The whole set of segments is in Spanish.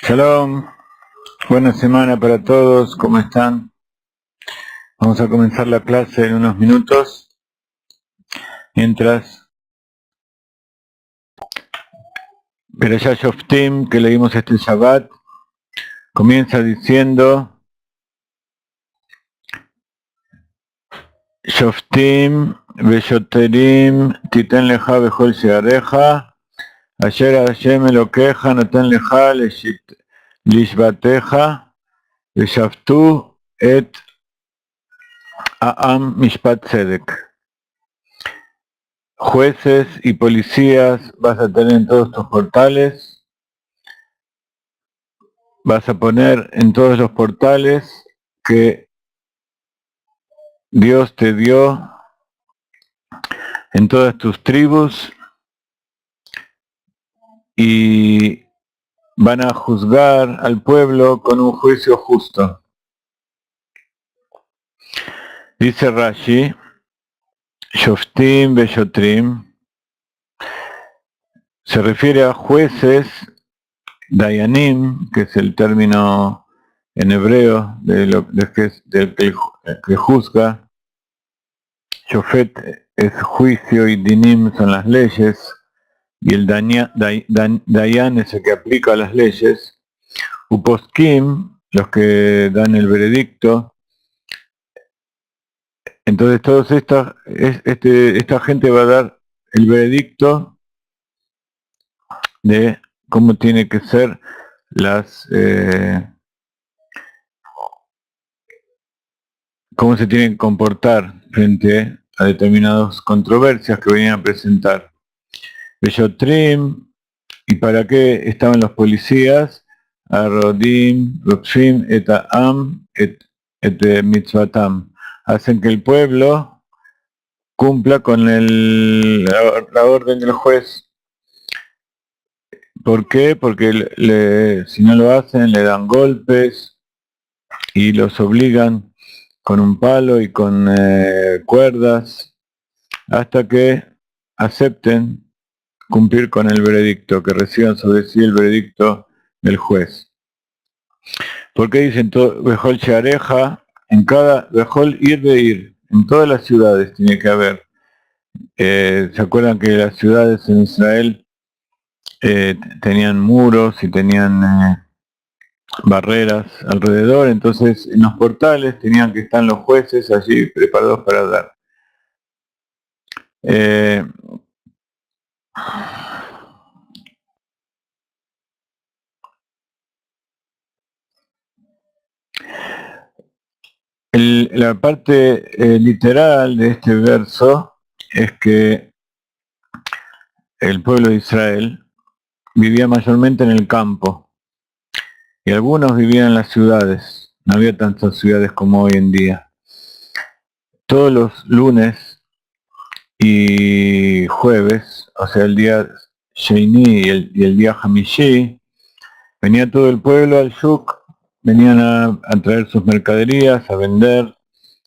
Shalom, buena semana para todos, ¿cómo están? Vamos a comenzar la clase en unos minutos, mientras Perashá Shoftim, que leímos este Shabbat, comienza diciendo Shoftim Veshoterim Titen Leja Bechol Sheareja Asher Hashem Elokeja Noten Leja Lishbateja Veshaftu Et Aam Mishpat Tzedek. Jueces y policías vas a tener en todos tus portales, vas a poner en todos los portales que Dios te dio en todas tus tribus y van a juzgar al pueblo con un juicio justo. Dice Rashi, Shoftim Beshotrim, se refiere a jueces, Dayanim, que es el término en hebreo del que juzga. Shofet es juicio y Dinim son las leyes, y el Dayan es el que aplica las leyes. Uposkim, los que dan el veredicto. Entonces todos esta gente va a dar el veredicto de cómo tiene que ser cómo se tienen que comportar frente a determinadas controversias que venían a presentar. Beshotrim, ¿y para qué estaban los policías? Arodim, Rokshim, et Am, et Mitzvatam. Hacen que el pueblo cumpla con la orden del juez. ¿Por qué? Porque si no lo hacen, le dan golpes y los obligan con un palo y con cuerdas hasta que acepten cumplir con el veredicto, que reciban sobre sí el veredicto del juez. ¿Por qué dicen Bejol Sheareja? En cada Bejol Ir, en todas las ciudades tiene que haber. ¿Se acuerdan que las ciudades en Israel tenían muros y tenían barreras alrededor? Entonces en los portales tenían que estar los jueces allí preparados para dar. La parte literal de este verso es que el pueblo de Israel vivía mayormente en el campo y algunos vivían en las ciudades. No había tantas ciudades como hoy en día. Todos los lunes y jueves, o sea el día Sheini y el día Hamishi, venía todo el pueblo al Shuk, venían a traer sus mercaderías, a vender,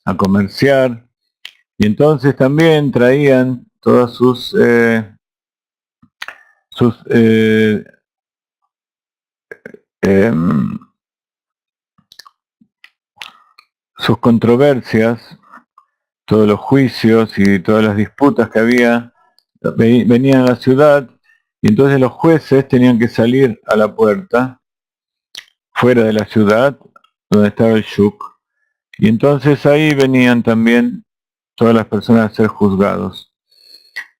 a comerciar, y entonces también traían todas sus controversias, todos los juicios y todas las disputas que había, venían a la ciudad, y entonces los jueces tenían que salir a la puerta, fuera de la ciudad, donde estaba el Shuk, y entonces ahí venían también todas las personas a ser juzgados.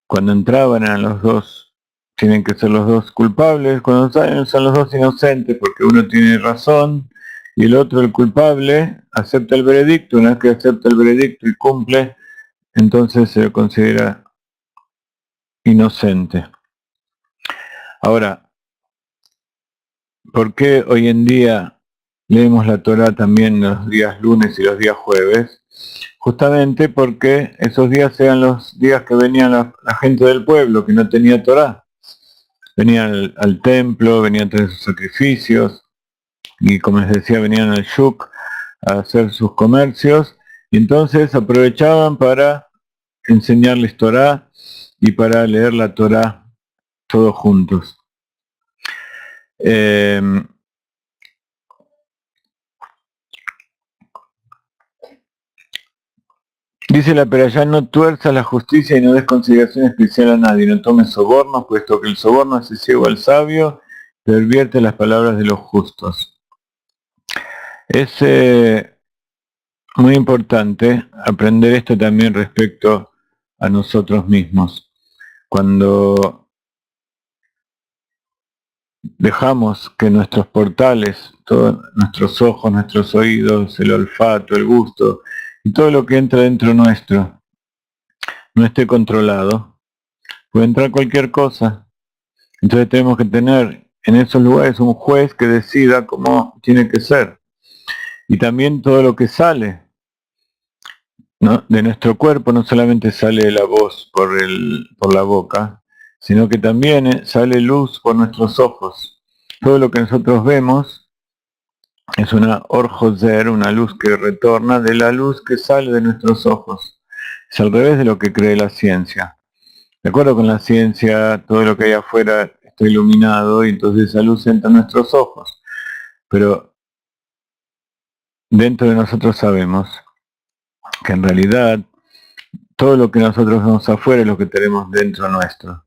Cuando entraban eran los dos, tienen que ser los dos culpables, cuando salen son los dos inocentes, porque uno tiene razón y el otro, el culpable, acepta el veredicto. Una vez que acepta el veredicto y cumple, entonces se lo considera inocente. Ahora, ¿por qué hoy en día leemos la Torá también los días lunes y los días jueves? Justamente porque esos días eran los días que venían la gente del pueblo que no tenía Torá. Venían al templo, venían a tener sus sacrificios y, como les decía, venían al Shuk a hacer sus comercios, y entonces aprovechaban para enseñarles Torá y para leer la Torá todos juntos. Dice la Perayá, no tuerzas la justicia y no des consideración especial a nadie, no tomes sobornos, puesto que el soborno hace ciego al sabio, pervierte las palabras de los justos. Es muy importante aprender esto también respecto a nosotros mismos. Cuando dejamos que nuestros portales, todos nuestros ojos, nuestros oídos, el olfato, el gusto y todo lo que entra dentro nuestro no esté controlado, puede entrar cualquier cosa. Entonces tenemos que tener en esos lugares un juez que decida cómo tiene que ser. Y también todo lo que sale, ¿no?, de nuestro cuerpo no solamente sale la voz por la boca, sino que también sale luz por nuestros ojos. Todo lo que nosotros vemos es una orjoser, una luz que retorna de la luz que sale de nuestros ojos. Es al revés de lo que cree la ciencia. De acuerdo con la ciencia, todo lo que hay afuera está iluminado y entonces esa luz entra en nuestros ojos. Pero dentro de nosotros sabemos que en realidad todo lo que nosotros vemos afuera es lo que tenemos dentro nuestro.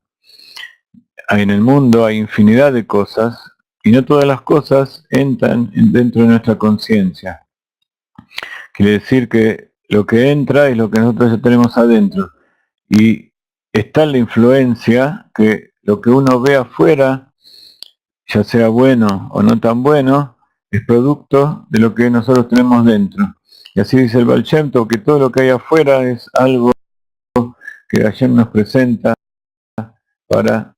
En el mundo hay infinidad de cosas y no todas las cosas entran dentro de nuestra conciencia. Quiere decir que lo que entra es lo que nosotros ya tenemos adentro. Y está la influencia que lo que uno ve afuera, ya sea bueno o no tan bueno, es producto de lo que nosotros tenemos dentro. Y así dice el Baal Shem Tov, que todo lo que hay afuera es algo que Hashem nos presenta para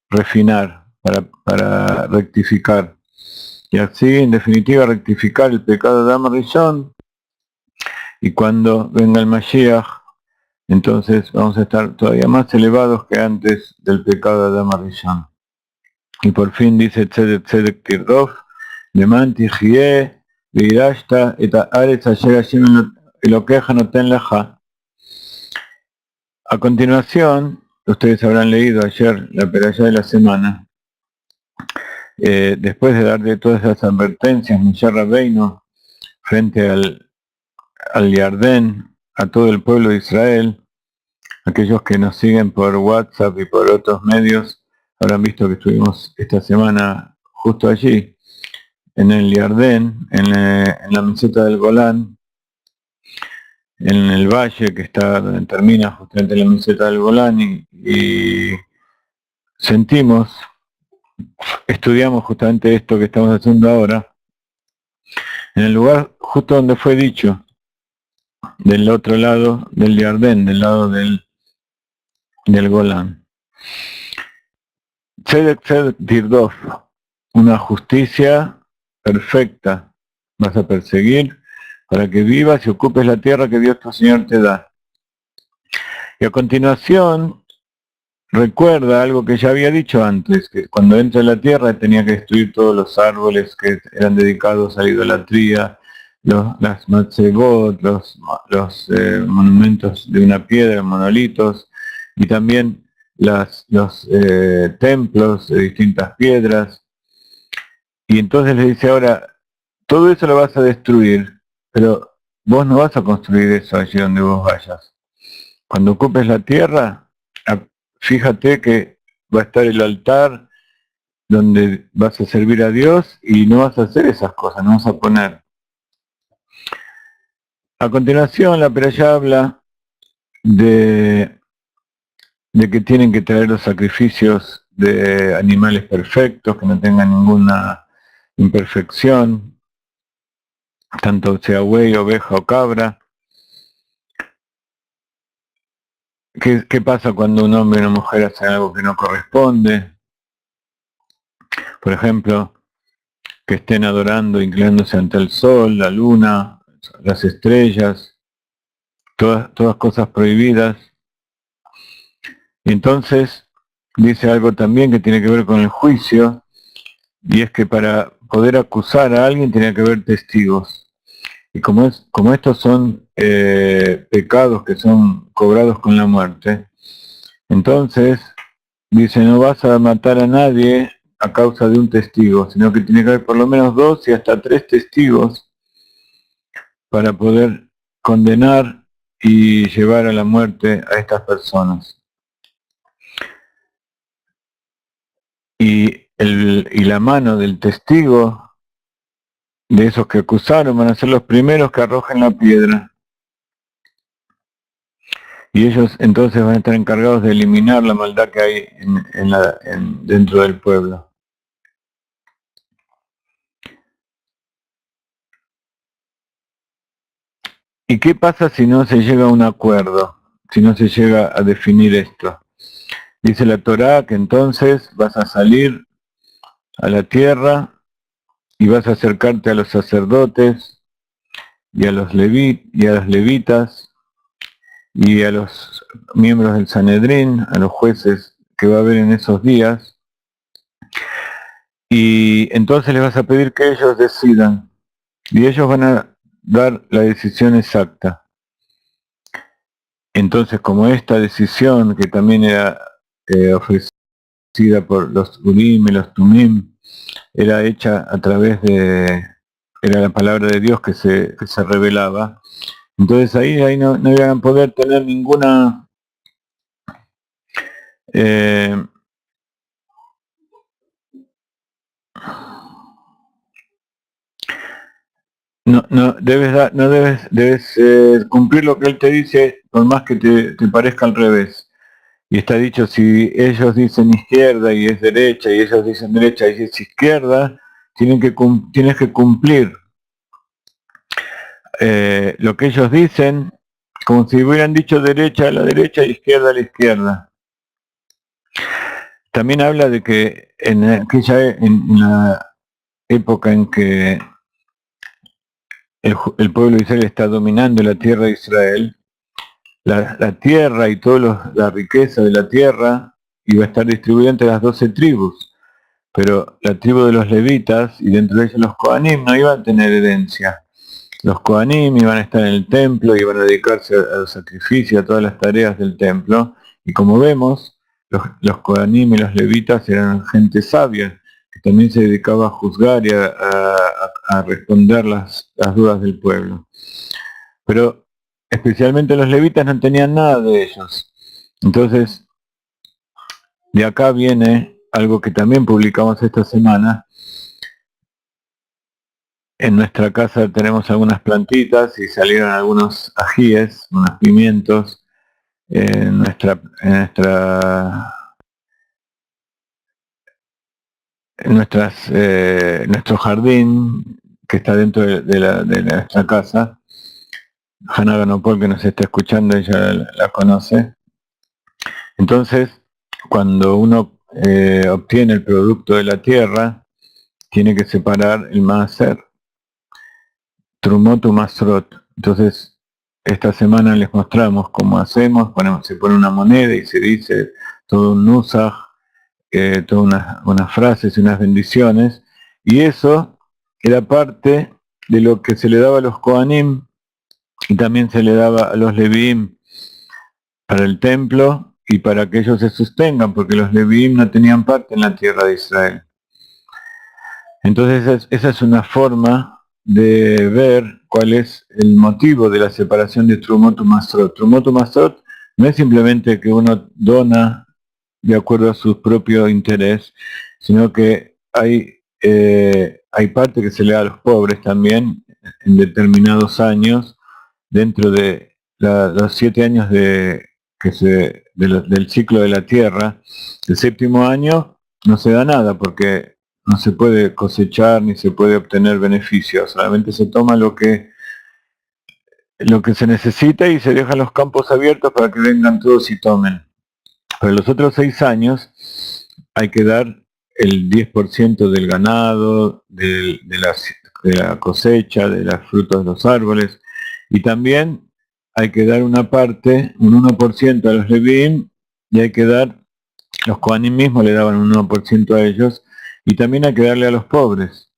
refinar, para rectificar. Y así, en definitiva, rectificar el pecado de Adam Rishon. Y cuando venga el Mashiach, entonces vamos a estar todavía más elevados que antes del pecado de Adam Rishon. Y por fin dice Tzedek Tzedek Tirdof, Leman Tijie, Veirashta, et Haaretz Asher Hashem Elokeja Noten Leja. A continuación, ustedes habrán leído ayer la perashá de la semana, después de darle todas esas advertencias, Moshe Rabbeinu, frente al Yardén, a todo el pueblo de Israel, aquellos que nos siguen por WhatsApp y por otros medios, habrán visto que estuvimos esta semana justo allí, en el Yardén, en la meseta del Golán, en el valle que está donde termina justamente la meseta del Golán, y sentimos, estudiamos justamente esto que estamos haciendo ahora, en el lugar justo donde fue dicho, del otro lado del Yardén, del lado del Golán. Tzedek Tzedek Tirdof, una justicia perfecta vas a perseguir para que vivas y ocupes la tierra que Dios tu Señor te da. Y a continuación recuerda algo que ya había dicho antes, que cuando entra en la tierra tenía que destruir todos los árboles que eran dedicados a la idolatría, las matzegot, los monumentos de una piedra, monolitos, y también los templos de distintas piedras. Y entonces le dice ahora, todo eso lo vas a destruir, pero vos no vas a construir eso allí donde vos vayas. Cuando ocupes la tierra, fíjate que va a estar el altar donde vas a servir a Dios y no vas a hacer esas cosas, no vas a poner. A continuación, la perashá habla de que tienen que traer los sacrificios de animales perfectos, que no tengan ninguna imperfección, tanto sea buey, oveja o cabra. ¿Qué pasa cuando un hombre y una mujer hacen algo que no corresponde? Por ejemplo, que estén adorando, inclinándose ante el sol, la luna, las estrellas, todas cosas prohibidas. Y entonces dice algo también que tiene que ver con el juicio, y es que para poder acusar a alguien tenía que haber testigos. Y como estos son pecados que son cobrados con la muerte, entonces dice, no vas a matar a nadie a causa de un testigo, sino que tiene que haber por lo menos 2 y hasta 3 testigos para poder condenar y llevar a la muerte a estas personas. Y la mano del testigo, de esos que acusaron, van a ser los primeros que arrojen la piedra. Y ellos entonces van a estar encargados de eliminar la maldad que hay dentro del pueblo. ¿Y qué pasa si no se llega a un acuerdo? Si no se llega a definir esto. Dice la Torá que entonces vas a salir a la tierra y vas a acercarte a los sacerdotes y a los levitas y a los miembros del Sanedrín, a los jueces que va a haber en esos días, y entonces les vas a pedir que ellos decidan, y ellos van a dar la decisión exacta. Entonces, como esta decisión, que también era ofrecida por los Urim y los Tumim, era hecha a través era la palabra de Dios que se revelaba, entonces ahí no iban a poder tener ninguna debes cumplir lo que él te dice, por más que te parezca al revés. Y está dicho, si ellos dicen izquierda y es derecha, y ellos dicen derecha y es izquierda, tienes que cumplir lo que ellos dicen, como si hubieran dicho derecha a la derecha e izquierda a la izquierda. También habla de que en la época en que el pueblo de Israel está dominando la tierra de Israel, la tierra y toda la riqueza de la tierra iba a estar distribuida entre las 12 tribus, pero la tribu de los levitas y dentro de ellos los Kohanim no iban a tener herencia. Los Kohanim iban a estar en el templo, iban a dedicarse a los sacrificios, a todas las tareas del templo, y como vemos, los Kohanim y los levitas eran gente sabia, que también se dedicaba a juzgar y a responder las dudas del pueblo. Pero especialmente los levitas no tenían nada de ellos. Entonces, de acá viene algo que también publicamos esta semana. En nuestra casa tenemos algunas plantitas y salieron algunos ajíes, unos pimientos, en nuestro jardín que está dentro de nuestra casa. Hanna Ganopol, que nos está escuchando, ella la conoce. Entonces, cuando uno obtiene el producto de la tierra, tiene que separar el maaser, trumot u masrot. Entonces, esta semana les mostramos cómo hacemos, se pone una moneda y se dice todo un nusaj, todas unas frases y unas bendiciones, y eso era parte de lo que se le daba a los Kohanim y también se le daba a los Leviim para el templo y para que ellos se sostengan, porque los Leviim no tenían parte en la tierra de Israel. Entonces esa es una forma de ver cuál es el motivo de la separación de Trumot u Masrot. Trumot u Masrot no es simplemente que uno dona de acuerdo a su propio interés, sino que hay parte que se le da a los pobres también en determinados años, dentro de los 7 años del ciclo de la tierra. El 7º año no se da nada porque no se puede cosechar ni se puede obtener beneficios, solamente se toma lo que se necesita y se dejan los campos abiertos para que vengan todos y tomen. Pero los otros 6 años hay que dar el 10% del ganado, de la cosecha, de los frutos de los árboles, y también hay que dar una parte, un 1% a los Leviim, y hay que dar, los Kohanim mismos le daban un 1% a ellos, y también hay que darle a los pobres.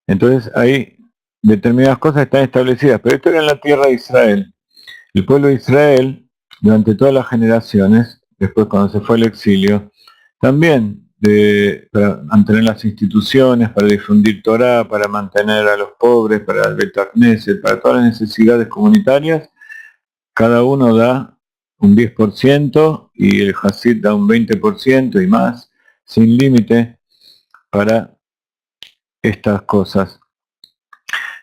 Entonces hay determinadas cosas están establecidas, pero esto era en la tierra de Israel. El pueblo de Israel, durante todas las generaciones, después cuando se fue al exilio, también para mantener las instituciones, para difundir Torah, para mantener a los pobres, para el Bet Knesset, para todas las necesidades comunitarias, cada uno da un 10% y el Hasid da un 20% y más, sin límite, para estas cosas.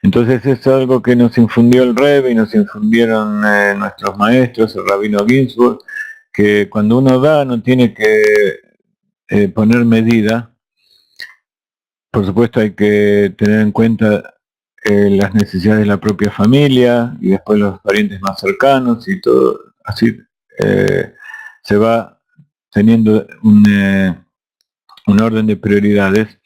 Entonces es algo que nos infundió el Rebbe y nos infundieron nuestros maestros, el Rabino Ginsburg, que cuando uno da no tiene que poner medida. Por supuesto hay que tener en cuenta las necesidades de la propia familia y después los parientes más cercanos y todo, así se va teniendo un orden de prioridades,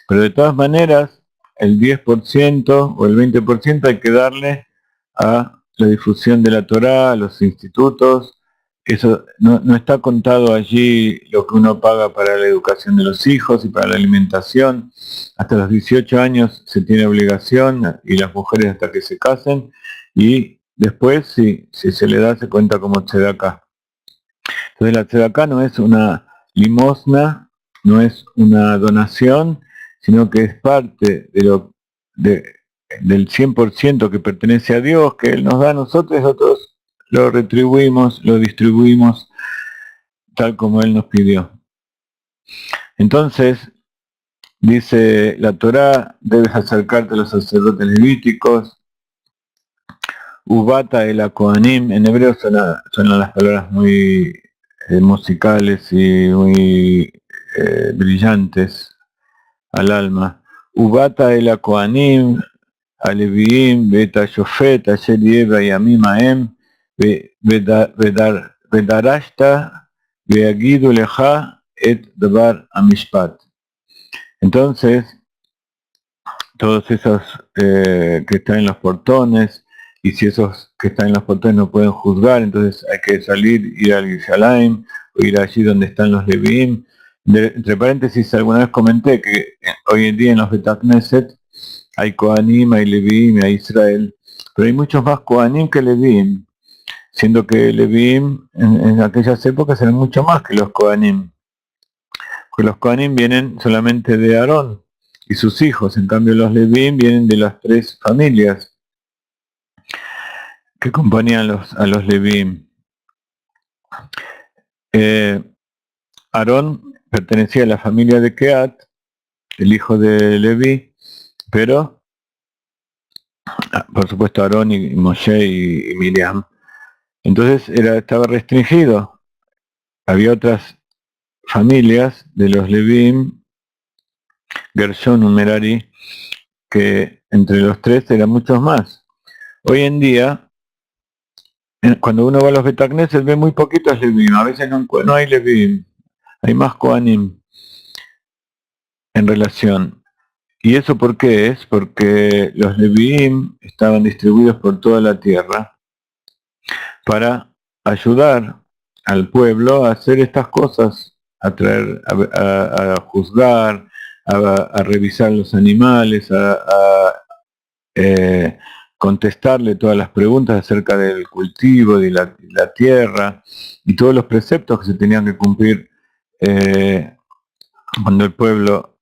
pero de todas maneras el 10% o el 20% hay que darle a la difusión de la Torá, a los institutos. Eso no está contado allí lo que uno paga para la educación de los hijos y para la alimentación. Hasta los 18 años se tiene obligación y las mujeres hasta que se casen, y después si se le da se cuenta como tzedakah. Entonces la tzedakah no es una limosna, no es una donación, sino que es parte del 100% que pertenece a Dios, que Él nos da a nosotros, nosotros lo retribuimos, lo distribuimos tal como Él nos pidió. Entonces, dice la Torá, debes acercarte a los sacerdotes levíticos, Ubata el Kohanim, en hebreo suenan las palabras muy musicales y muy brillantes al alma. Ubata el Kohanim, Aleviim, Beta Shofet, Asher Yeva Yamim Aem, Vedarashta, Veagidu Leja, Et Dabar Amishpat. Entonces, todos esos que están en los portones, y si esos que están en los portones no pueden juzgar, entonces hay que salir, ir al Yerushalayim, o ir allí donde están los Leviim. Entre paréntesis, alguna vez comenté que hoy en día en los Bet Knesset hay Kohanim, hay Leviim, hay Israel, pero hay muchos más Kohanim que Leviim, siendo que Leviim en aquellas épocas eran mucho más que los Kohanim, porque los Kohanim vienen solamente de Aarón y sus hijos, en cambio los Leviim vienen de las tres familias que componían a los Leviim. Aarón pertenecía a la familia de Kehat, el hijo de Leví, pero por supuesto Aarón y Moshe y Miriam. Entonces estaba restringido. Había otras familias de los Leviim, Gershon, Merari, que entre los tres eran muchos más. Hoy en día, cuando uno va a los Bet Knesset ve muy poquitos Leviim, a veces no hay Leviim, hay más Kohanim en relación. ¿Y eso por qué es? Porque los Leviim estaban distribuidos por toda la tierra para ayudar al pueblo a hacer estas cosas, a traer, a juzgar, a revisar los animales, a contestarle todas las preguntas acerca del cultivo, de la tierra y todos los preceptos que se tenían que cumplir cuando el pueblo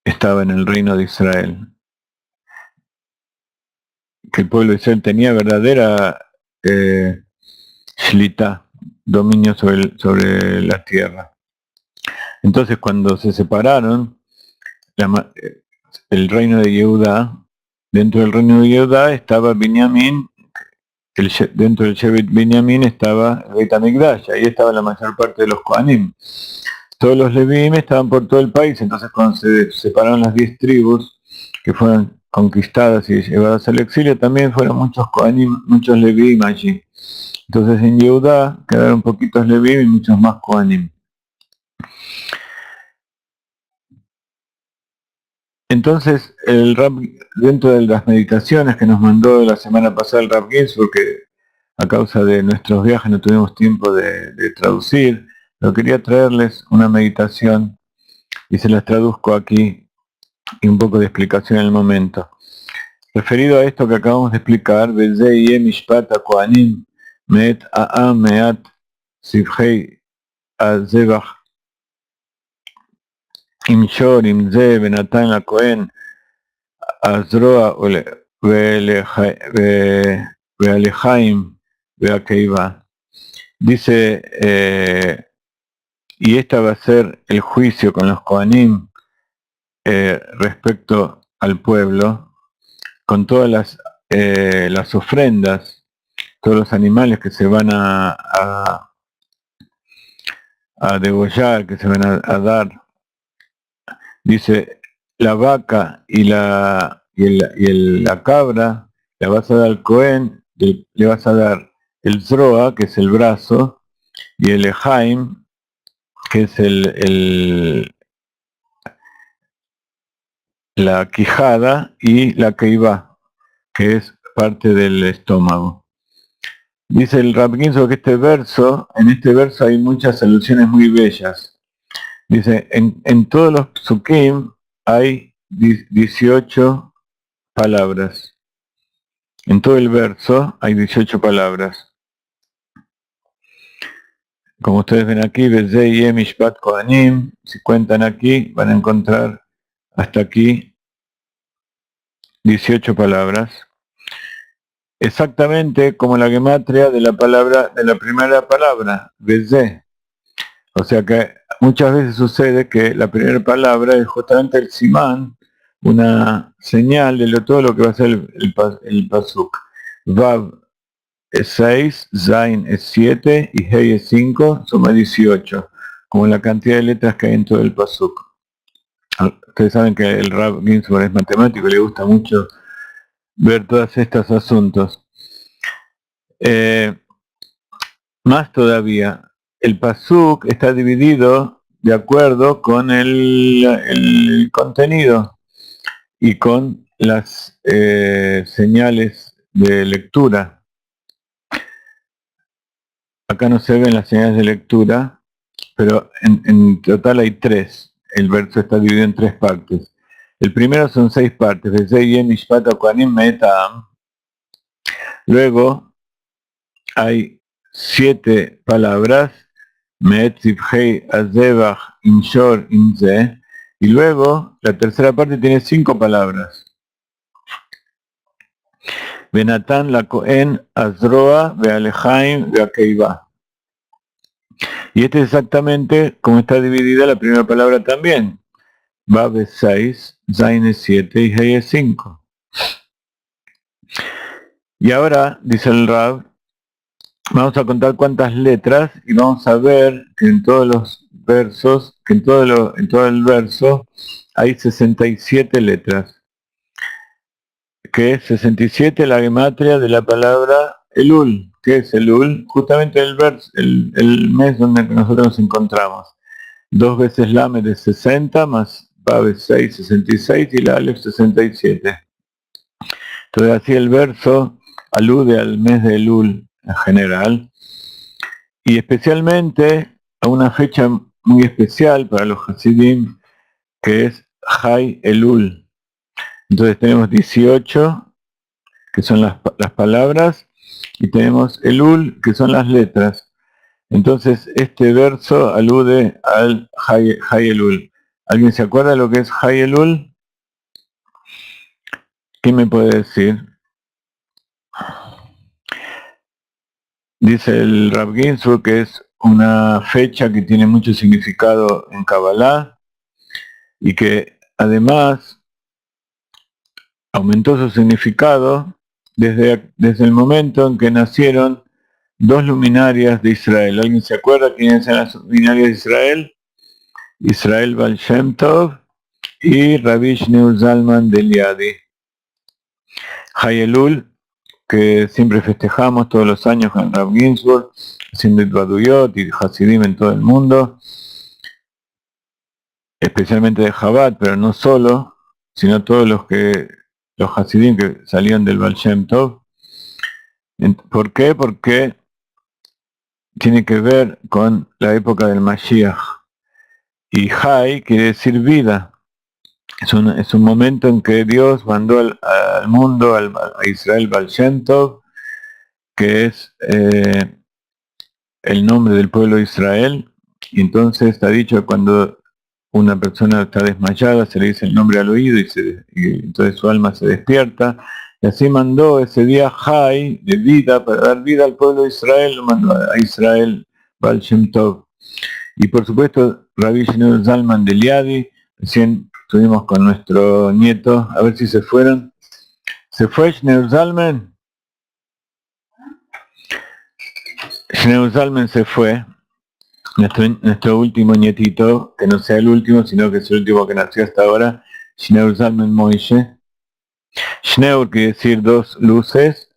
estaba en el reino de Israel. Que el pueblo de Israel tenía verdadera shlita, dominio sobre la tierra. Entonces cuando se separaron, el reino de Yehudá, dentro del reino de Yehudá estaba Binyamin, dentro del Shevet Binyamin estaba el Beit HaMikdash, ahí estaba la mayor parte de los Kohanim. Todos los Leviim estaban por todo el país, entonces cuando se separaron las 10 tribus que fueron conquistadas y llevadas al exilio, también fueron muchos Kohanim, muchos Leviim allí. Entonces en Yehudá quedaron poquitos Leviim y muchos más Kohanim. Entonces el Rab, dentro de las meditaciones que nos mandó la semana pasada el Rab Ginsburg, que a causa de nuestros viajes no tuvimos tiempo de traducir, pero quería traerles una meditación y se las traduzco aquí y un poco de explicación en el momento. Referido a esto que acabamos de explicar, Bezei Mishpat HaKohanim Me'et A'am Me'at Sivhei Azebach Imshor, Imze, Benatán la Cohen, Azroa, Bealejaim, Beakeiva. Dice, y esta va a ser el juicio con los Kohanim respecto al pueblo, con todas las ofrendas, todos los animales que se van a degollar, que se van a dar. Dice, la vaca y la cabra la vas a dar al Cohen, le vas a dar el Zroa, que es el brazo, y el Ejaim, que es la quijada, y la Keivá, que es parte del estómago. Dice el Rab Ginsburg que en este verso hay muchas alusiones muy bellas. Dice, en todos los psukim hay 18 palabras. En todo el verso hay 18 palabras. Como ustedes ven aquí, Bezei Yem Mishpat Kohanim, si cuentan aquí, van a encontrar hasta aquí 18 palabras. Exactamente como la gematria de la primera palabra, Bezei. O sea que muchas veces sucede que la primera palabra es justamente el simán, una señal de todo lo que va a ser el pasuk. Vav es 6, Zain es 7 y Hei es 5, suma 18, como la cantidad de letras que hay en todo el pasuk. Ustedes saben que el Rab Ginsburg es matemático y le gusta mucho ver todos estos asuntos. Más todavía, el pasuk está dividido de acuerdo con el contenido y con las señales de lectura. Acá no se ven las señales de lectura, pero en total hay 3. El verso está dividido en 3 partes. El primero son 6 partes. Luego hay 7 palabras. Y luego la tercera parte tiene 5 palabras. Benatán la Cohen, Azroa, Bealejaim, Beakeiva. Y este es exactamente como está dividida la primera palabra también. Vav es 6, Zain es 7 y Hei es 5. Y ahora, dice el Rab, vamos a contar cuántas letras y vamos a ver que en todos los versos, que en todo el verso hay 67 letras. Que es 67 la gematria de la palabra Elul. ¿Qué es Elul? Justamente el mes donde nosotros nos encontramos. 2 veces Lamed es 60, más Vav es 6, 66 y la Aleph 67. Entonces así el verso alude al mes de Elul en general y especialmente a una fecha muy especial para los Hasidim que es Hay Elul. Entonces tenemos 18 que son las palabras y tenemos Elul que son las letras. Entonces este verso alude al Hay Elul. ¿Alguien se acuerda de lo que es Hay Elul? ¿Qué me puede decir? Dice el Rab Ginsburg que es una fecha que tiene mucho significado en Kabbalah y que además aumentó su significado desde el momento en que nacieron 2 luminarias de Israel. ¿Alguien se acuerda quiénes eran las luminarias de Israel? Israel Baal Shem Tov y Rabbi Shneur Zalman de Liadi. Hay Elul, que siempre festejamos todos los años con Rab Ginsburg, haciendo Itbaduyot y Hasidim en todo el mundo, especialmente de Chabad, pero no solo, sino todos los Hasidim que salían del Baal Shem Tov. ¿Por qué? Porque tiene que ver con la época del Mashiach. Y Hay quiere decir vida. Es un momento en que Dios mandó al mundo, a Israel Baal Shem Tov, que es el nombre del pueblo de Israel, y entonces está dicho que cuando una persona está desmayada, se le dice el nombre al oído y entonces su alma se despierta. Y así mandó ese día Jai de vida, para dar vida al pueblo de Israel, lo mandó a Israel Baal Shem Tov. Y por supuesto, Rabbi Shneur Zalman de Liadi, recién estuvimos con nuestro nieto, a ver si se fueron. ¿Se fue Shneur Zalman? Shneur Zalman se fue, nuestro último nietito, que no sea el último, sino que es el último que nació hasta ahora, Shneur Zalman Moishe. Shneur quiere decir dos luces,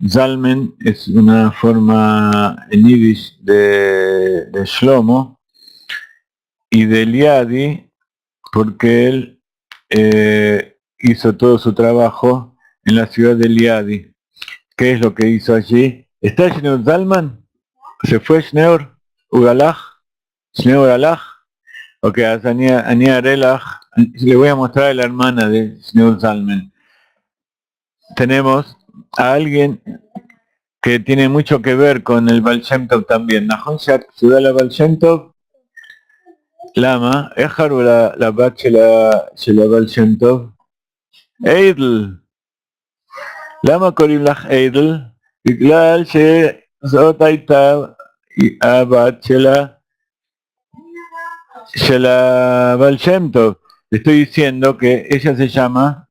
Zalmen es una forma en yiddish de Shlomo, y de Liadi, porque él hizo todo su trabajo en la ciudad de Liadi. ¿Qué es lo que hizo allí? ¿Está Shneur Zalman? ¿Se fue Shneur? ¿Ugalach? ¿Shneur Ugalach? Ok, Ania Arelach. Le voy a mostrar a la hermana de Shneur Zalman. Tenemos a alguien que tiene mucho que ver con el Baal Shem Tov también. Nahon Ciudad la Baal Shem Tov. Lama, Ejar o la bat של הבעל שם טוב? איידל. למה קוראים לך איידל? בגלל שזאת הייתה הבת של הבעל שם טוב. Le estoy diciendo que ella se llama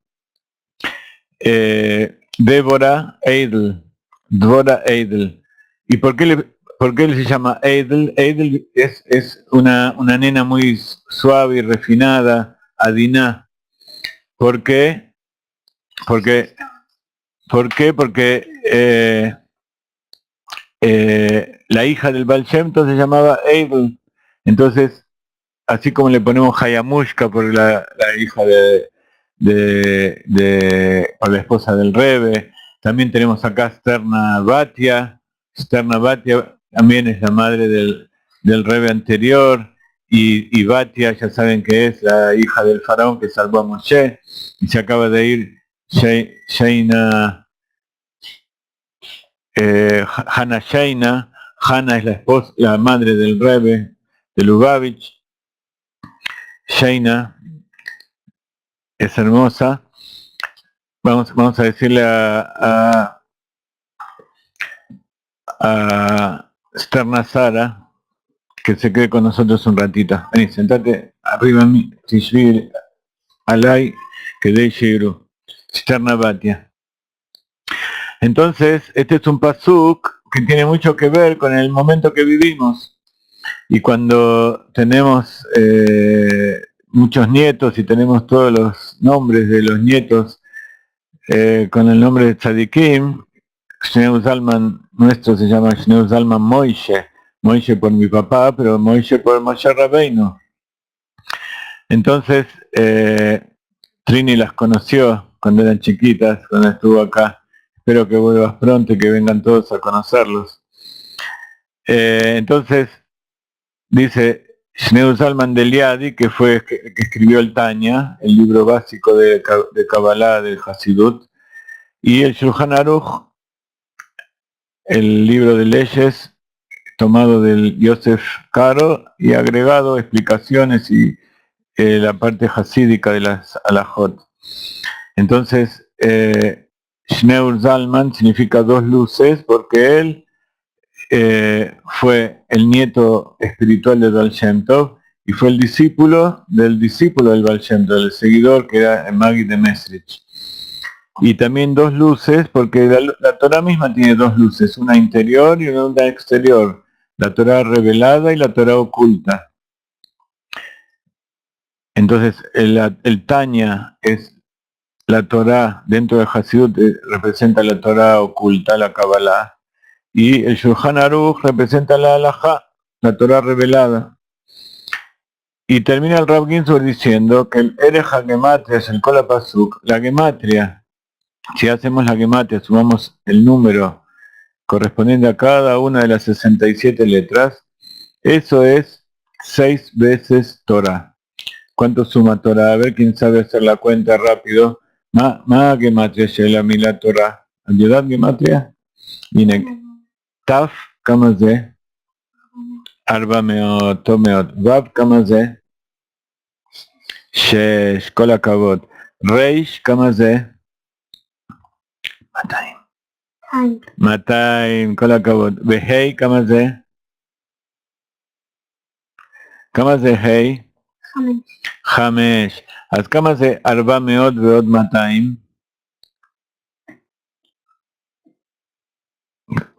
Débora Eidel. Débora Eidel. ¿Y por qué se llama Eidel? Eidel es una nena muy suave y refinada, adiná. ¿Por qué? ¿Por qué? Porque la hija del Baal Shem Tov se llamaba Eidel. Entonces, así como le ponemos Hayamushka por la hija por la esposa del Rebbe, también tenemos acá Sterna Batia. Sterna Batia también es la madre del Rebbe anterior, y Batia ya saben que es la hija del faraón que salvó a Moshe, y se acaba de ir Sheina, Hannah Sheina. Hannah es la madre del Rebbe de Lubavitch. Sheina es hermosa. Vamos a decirle a Sterna Sara que se quede con nosotros un ratito. Vení, sentate arriba en mí. Tishvi alay que de Shiru. Sterna Batia. Entonces, este es un pasuk que tiene mucho que ver con el momento que vivimos. Y cuando tenemos muchos nietos y tenemos todos los nombres de los nietos con el nombre de Tzadikim, Shneur Zalman nuestro se llama Shneur Zalman Moishe. Moishe por mi papá, pero Moishe por Moshe Rabbeinu. Entonces, Trini las conoció cuando eran chiquitas, cuando estuvo acá. Espero que vuelvas pronto y que vengan todos a conocerlos. Entonces, dice Shneur Zalman de Liadi, que fue que escribió el Tanya, el libro básico de Kabbalah del Hasidut, y el Shulchan Aruch, el libro de leyes, tomado del Yosef Karo y agregado explicaciones y la parte hasídica de las alajot. Entonces, Shneur Zalman significa dos luces porque él fue el nieto espiritual de Baal Shem Tov y fue el discípulo del Baal Shem Tov, el seguidor que era el Magi de Mesrich. Y también dos luces, porque la Torah misma tiene dos luces, una interior y una exterior, la Torah revelada y la Torah oculta. Entonces el Tanya es la Torah, dentro de Hasidut representa la Torah oculta, la Kabbalah, y el Shulchan Aruch representa la Halajá, la Torah revelada. Y termina el Rav Ginsburg diciendo que el Ereja Gematria es el Kola Pasuk, la Gematria. Si hacemos la gematria, sumamos el número correspondiente a cada una de las 67 letras, eso es 6 veces Torah. ¿Cuánto suma Torah? A ver quién sabe hacer la cuenta rápido. Ma gematria shela mila Torah. ¿Ayudad gematria? Viene Taf, kama ze? Arba meot, Vav, kama ze? Shesh, kol hakavod. Reish, kama ze? 200, kol hakavod. Vehei, kama ze? כמה זה ה'? 5. אז כמה זה 400 ועוד 200?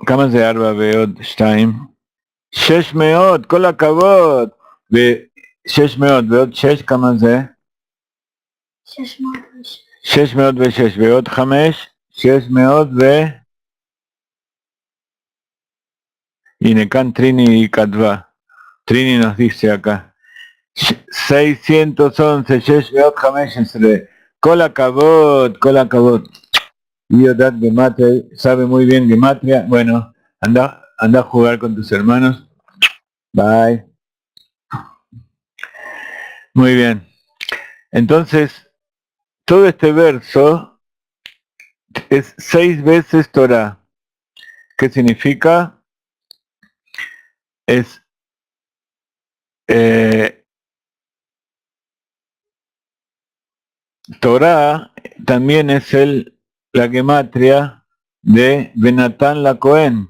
כמה זה 4 ועוד 2? 600, כל הכבוד! ו-600 ועוד 6, כמה זה? 606 ועוד 5? 600 ו... הנה כאן טריני כתבה. Trini nos dice acá, 611, 615, Kola Kabot, Yodat Gematria, sabe muy bien Gematria, bueno, anda a jugar con tus hermanos, bye. Muy bien, entonces, todo este verso es 6 veces Torah. ¿Qué significa? Es Torah también es la gematria de Benatán la Cohen,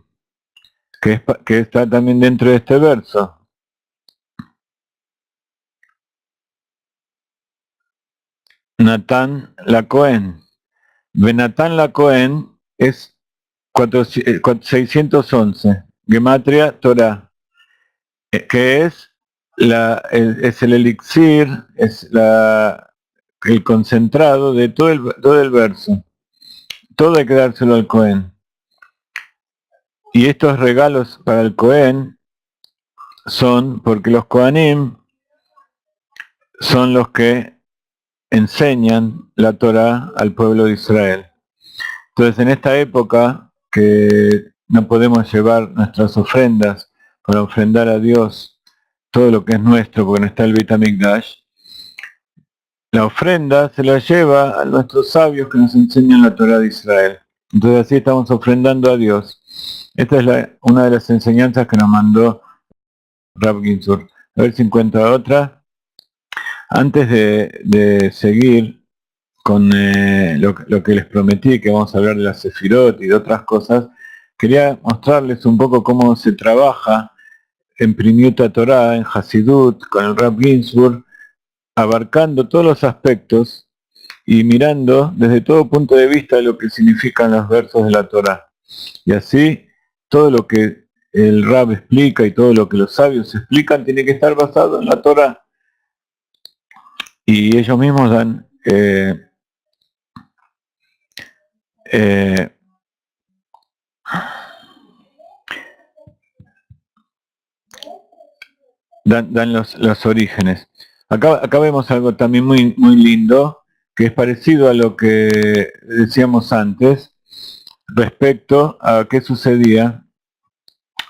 que está también dentro de este verso. Natán la Cohen. Benatán la Cohen es 611, gematria Torah, que es el elixir, es el concentrado de todo el verso. Todo hay que dárselo al Cohen. Y estos regalos para el Cohen son porque los Kohanim son los que enseñan la Torah al pueblo de Israel. Entonces, en esta época que no podemos llevar nuestras ofrendas para ofrendar a Dios todo lo que es nuestro, porque no está el Beit HaMikdash, la ofrenda se la lleva a nuestros sabios que nos enseñan la Torah de Israel. Entonces así estamos ofrendando a Dios. Esta es una de las enseñanzas que nos mandó Rav Ginsburg. A ver si encuentra otra. Antes de seguir con lo que les prometí, que vamos a hablar de la Sefirot y de otras cosas, quería mostrarles un poco cómo se trabaja en Primiuta Torah, en Hasidut, con el Rav Ginsburg, abarcando todos los aspectos y mirando desde todo punto de vista lo que significan los versos de la Torah. Y así, todo lo que el Rab explica y todo lo que los sabios explican tiene que estar basado en la Torah. Y ellos mismos dan los orígenes. Acá vemos algo también muy lindo, que es parecido a lo que decíamos antes, respecto a qué sucedía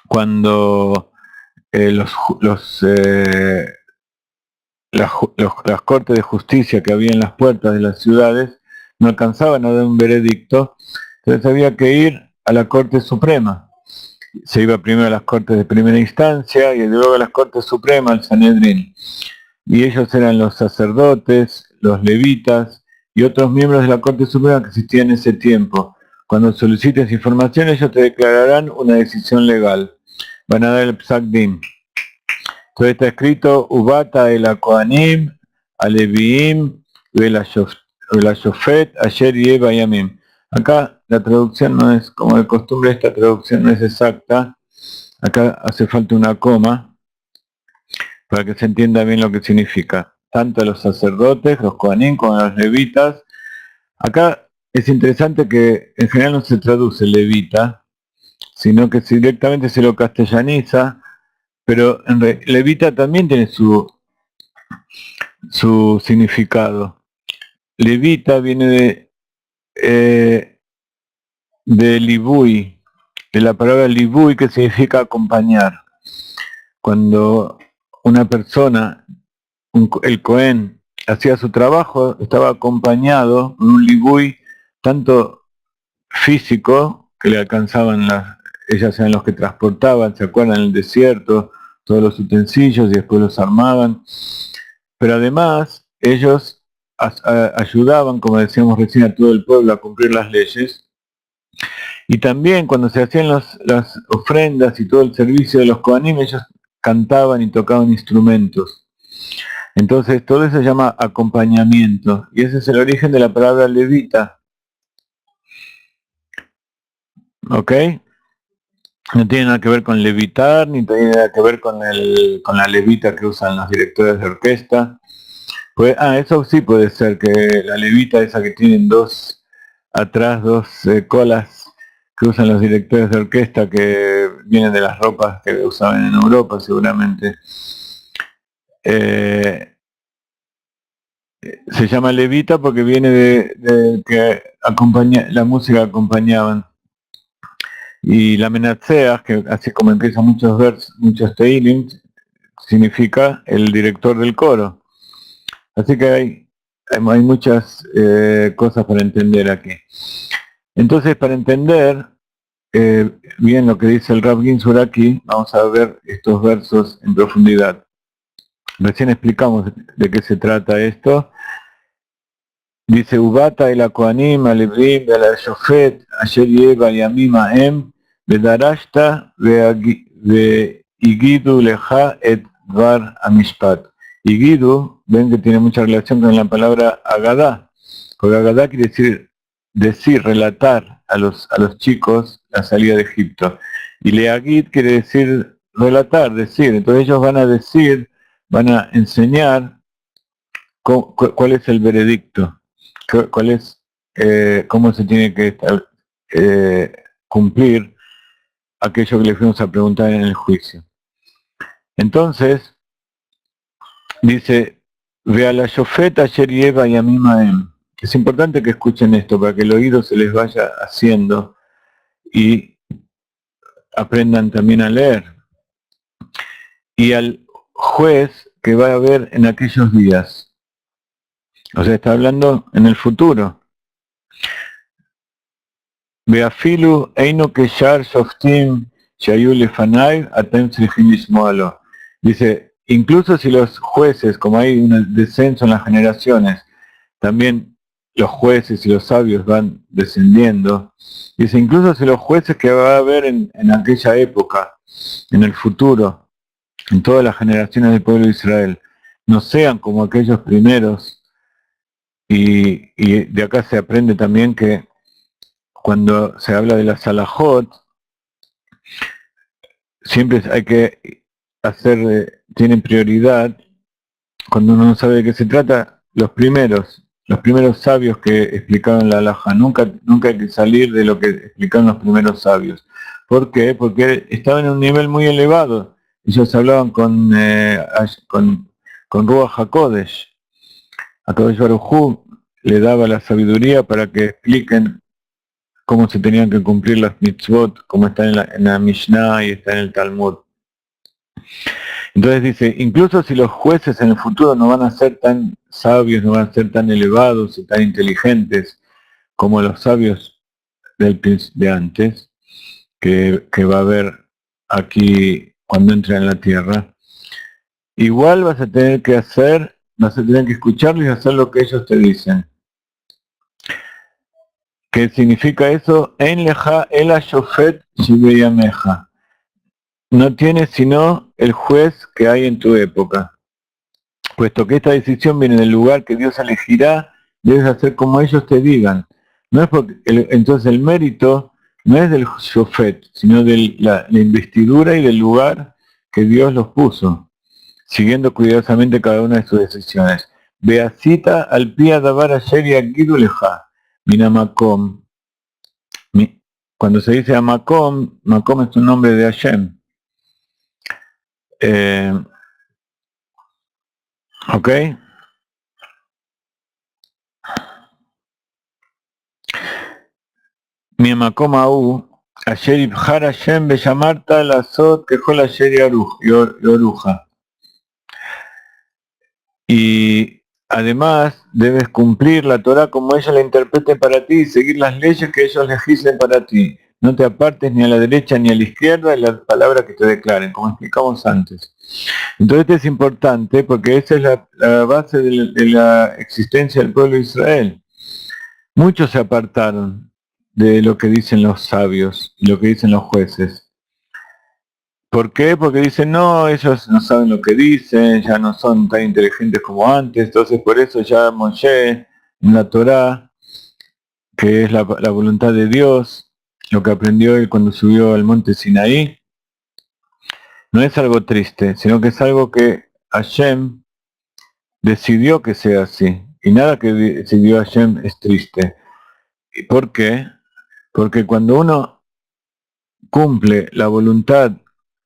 cuando las cortes de justicia que había en las puertas de las ciudades no alcanzaban a dar un veredicto, entonces había que ir a la Corte Suprema. Se iba primero a las Cortes de primera instancia y luego a las Cortes Supremas, al Sanedrín. Y ellos eran los sacerdotes, los levitas y otros miembros de la Corte Suprema que existían en ese tiempo. Cuando solicites información, ellos te declararán una decisión legal. Van a dar el Psak Din. Entonces está escrito, Ubata el Kohanim, Aleviim, el Ashofet, Asher Yeva Yamim. Acá la traducción no es, como de costumbre, esta traducción no es exacta. Acá hace falta una coma para que se entienda bien lo que significa. Tanto los sacerdotes, los Kohanim, como los levitas. Acá es interesante que en general no se traduce levita, sino que directamente se lo castellaniza, pero levita también tiene su significado. Levita viene de libui, de la palabra libui, que significa acompañar. Cuando una persona, el Cohen, hacía su trabajo, estaba acompañado por un libui tanto físico, que le alcanzaban ellas eran los que transportaban, se acuerdan, en el desierto, todos los utensilios y después los armaban, pero además ellos ayudaban, como decíamos recién, a todo el pueblo a cumplir las leyes. Y también cuando se hacían las ofrendas y todo el servicio de los Kohanim, ellos cantaban y tocaban instrumentos. Entonces todo eso se llama acompañamiento. Y ese es el origen de la palabra levita. ¿Ok? No tiene nada que ver con levitar, ni tiene nada que ver con la levita que usan los directores de orquesta. Pues, eso sí puede ser, que la levita esa que tienen dos colas que usan los directores de orquesta, que vienen de las ropas que usaban en Europa seguramente. Se llama levita porque viene de que la música acompañaban. Y la menatseach, que así como empiezan muchos versos, muchos teilim, significa el director del coro. Así que hay muchas cosas para entender aquí. Entonces, para entender bien lo que dice el Rav Ginsburg aquí, vamos a ver estos versos en profundidad. Recién explicamos de qué se trata esto. Dice, Ubata el Kohanim, Alevrim, el Shofet, Asher Yeva Yamim Aem, Vedarashta, Igidu Leja et Dvar Amishpat. Igidu, ven que tiene mucha relación con la palabra Agadá, porque Agadá quiere decir, relatar a los chicos la salida de Egipto. Y Leagid quiere decir relatar, decir. Entonces ellos van a decir, van a enseñar cuál es el veredicto, cuál es, cómo se tiene que cumplir aquello que le fuimos a preguntar en el juicio. Entonces, dice, ve a la Shofet ayer Yeva y Amimaem. Es importante que escuchen esto para que el oído se les vaya haciendo y aprendan también a leer. Y al juez que va a haber en aquellos días. O sea, está hablando en el futuro. Beafilu eino keshar shoftim shayu lefanai atem tzrichin lismoalo. Dice, incluso si los jueces, como hay un descenso en las generaciones, también los jueces y los sabios van descendiendo. Dice, incluso si los jueces que va a haber en aquella época, en el futuro, en todas las generaciones del pueblo de Israel, no sean como aquellos primeros. Y de acá se aprende también que cuando se habla de la salahot, siempre hay que tienen prioridad, cuando uno no sabe de qué se trata, los primeros sabios que explicaron la halajá. Nunca hay que salir de lo que explicaron los primeros sabios. ¿Por qué? Porque estaban en un nivel muy elevado. Ellos hablaban con Ruach HaKodesh. HaKodesh Baruj Hu le daba la sabiduría para que expliquen cómo se tenían que cumplir las mitzvot, como está en la Mishnah y está en el Talmud. Entonces dice, incluso si los jueces en el futuro no van a ser tan sabios, no van a ser tan elevados y tan inteligentes como los sabios de antes, que va a haber aquí cuando entre en la tierra, igual vas a tener que escucharlos y hacer lo que ellos te dicen. ¿Qué significa eso? En leja el ashofet shibeyameja. No tienes sino el juez que hay en tu época. Puesto que esta decisión viene del lugar que Dios elegirá, debes hacer como ellos te digan. No es porque entonces el mérito no es del shofet, sino de la investidura y del lugar que Dios los puso, siguiendo cuidadosamente cada una de sus decisiones. Beacita al pia davar ayer y agidu leja. Minamakom. Cuando se dice a Makom es un nombre de Hashem. ¿Ok? Mi Makom Aú, ayer ibjar Hashem bellamarta la sot kejol ayer yoruja. Y además debes cumplir la Torah como ella la interprete para ti y seguir las leyes que ellos legislen para ti. no te apartes ni a la derecha ni a la izquierda de las palabras que te declaren, como explicamos antes. Entonces esto es importante porque esa es la base de la existencia del pueblo de Israel. Muchos se apartaron de lo que dicen los sabios y lo que dicen los jueces. ¿Por qué? Porque dicen, no, ellos no saben lo que dicen, ya no son tan inteligentes como antes, entonces por eso ya Moshe, en la Torá, que es la voluntad de Dios, lo que aprendió él cuando subió al monte Sinaí, no es algo triste, sino que es algo que Hashem decidió que sea así. Y nada que decidió Hashem es triste. ¿Y por qué? Porque cuando uno cumple la voluntad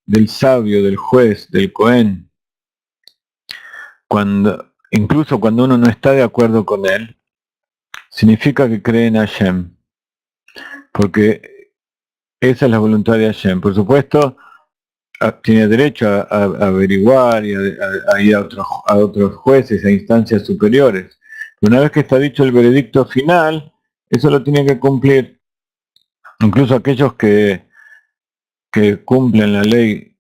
del sabio, del juez, del Cohen, incluso cuando uno no está de acuerdo con él, significa que cree en Hashem, porque esa es la voluntad de Hashem. Por supuesto, tiene derecho a averiguar y a ir a otros jueces, a instancias superiores. Pero una vez que está dicho el veredicto final, eso lo tiene que cumplir. Incluso aquellos que cumplen la ley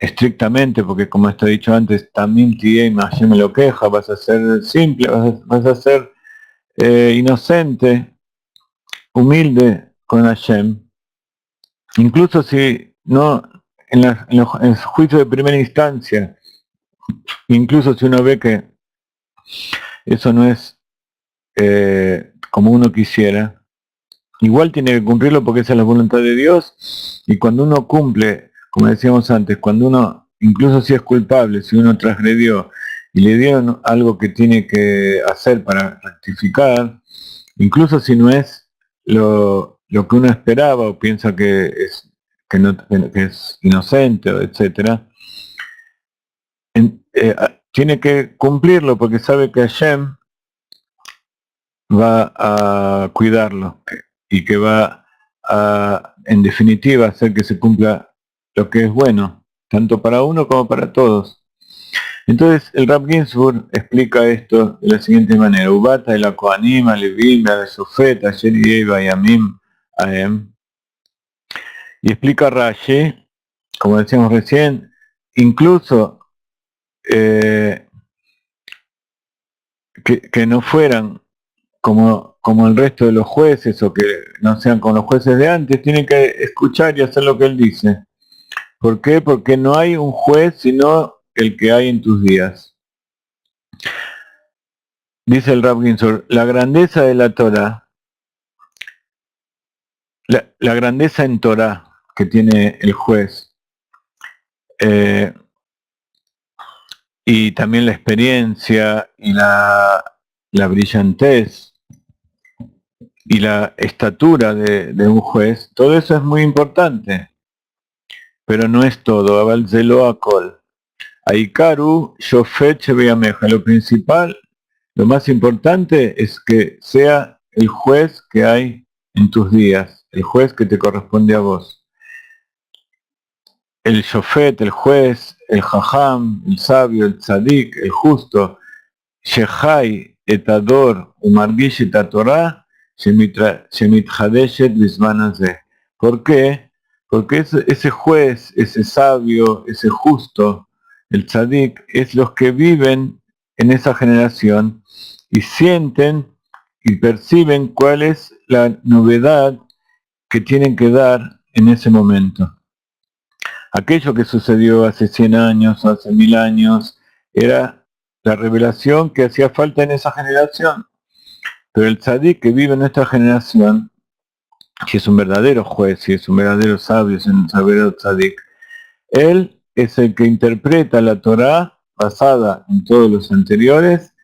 estrictamente, porque como está dicho antes, también Hashem me lo queja, vas a ser simple, vas a ser inocente, humilde con Hashem. Incluso si no, en el juicio de primera instancia, incluso si uno ve que eso no es como uno quisiera, igual tiene que cumplirlo porque esa es la voluntad de Dios, y cuando uno cumple, como decíamos antes, cuando uno, incluso si es culpable, si uno transgredió y le dieron algo que tiene que hacer para rectificar, incluso si no es lo que uno esperaba o piensa que es inocente, etcétera, tiene que cumplirlo porque sabe que Hashem va a cuidarlo y que va a, en definitiva, hacer que se cumpla lo que es bueno, tanto para uno como para todos. Entonces el Rab Ginsburg explica esto de la siguiente manera: Ubata el Kohanim, Alevim, Al-Shofet, Asher Yamim Aem. Y explica Rashi, como decíamos recién, incluso que no fueran como el resto de los jueces o que no sean como los jueces de antes, tienen que escuchar y hacer lo que él dice. ¿Por qué? Porque no hay un juez sino el que hay en tus días. Dice el Rab Ginsburg, la grandeza de la Torah, la grandeza en Torah que tiene el juez, y también la experiencia y la brillantez y la estatura de un juez, todo eso es muy importante, pero no es todo. Aval zelo akol. Aikaru shofet shebeyameja. Lo principal, lo más importante es que sea el juez que hay en tus días, el juez que te corresponde a vos. El shofet, el juez, el jajam, el sabio, el tzadik, el justo, shechai etador umargish et Torah shemitchadeshet bizman hazeh. ¿Por qué? Porque ese juez, ese sabio, ese justo, el tzadik, es los que viven en esa generación y sienten y perciben cuál es la novedad que tienen que dar en ese momento. Aquello que sucedió hace 100 años, hace 1000 años, era la revelación que hacía falta en esa generación. Pero el tzadik que vive en esta generación, si es un verdadero juez, si es un verdadero sabio, si es un verdadero tzadik, él es el que interpreta la Torá basada en todos los anteriores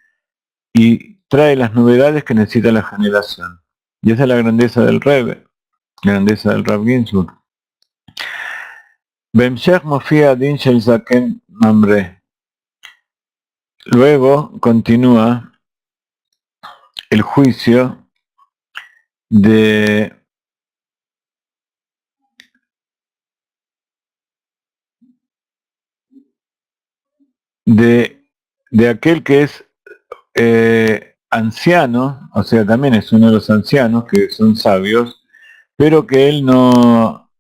y trae las novedades que necesita la generación. Y esa es la grandeza del Rebbe, la grandeza del Rab Ginsburg. Bemshech mofia din shel zaken mamre. Luego continúa el juicio de aquel que es anciano, o sea, también es uno de los ancianos que son sabios, pero que él no,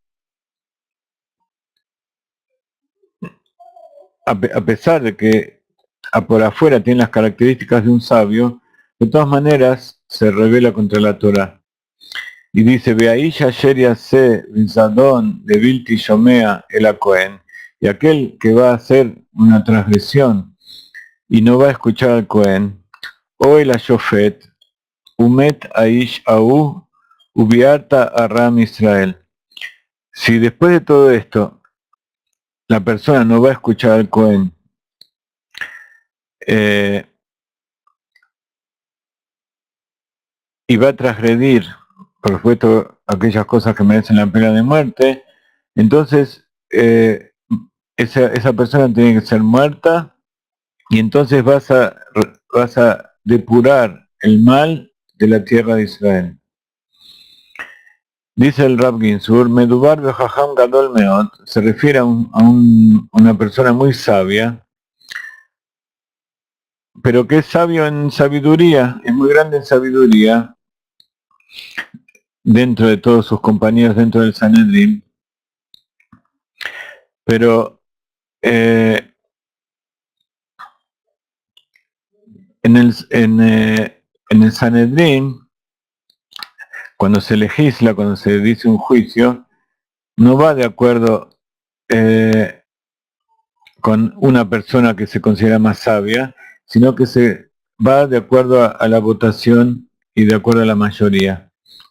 a pesar de que por afuera tiene las características de un sabio, de todas maneras se revela contra la Torah. Y dice, Beaisha Sheria se Zadón de Bilti Shomea el Cohen, y aquel que va a hacer una transgresión y no va a escuchar al Cohen, o el Ashofet, Umet Aish Au, Ubiarta Aram Israel. Si después de todo esto la persona no va a escuchar al Cohen, y va a transgredir, por supuesto, aquellas cosas que merecen la pena de muerte, entonces esa persona tiene que ser muerta y entonces vas a depurar el mal de la tierra de Israel. Dice el Rab Ginsur, Medubar Bejajam Gadol Meot, se refiere a una persona muy sabia, pero que es sabio en sabiduría, es muy grande en sabiduría, dentro de todos sus compañeros dentro del Sanedrín, pero en el Sanedrín, cuando se legisla, cuando se dice un juicio, no va de acuerdo con una persona que se considera más sabia, sino que se va de acuerdo a la votación y de acuerdo a la mayoría.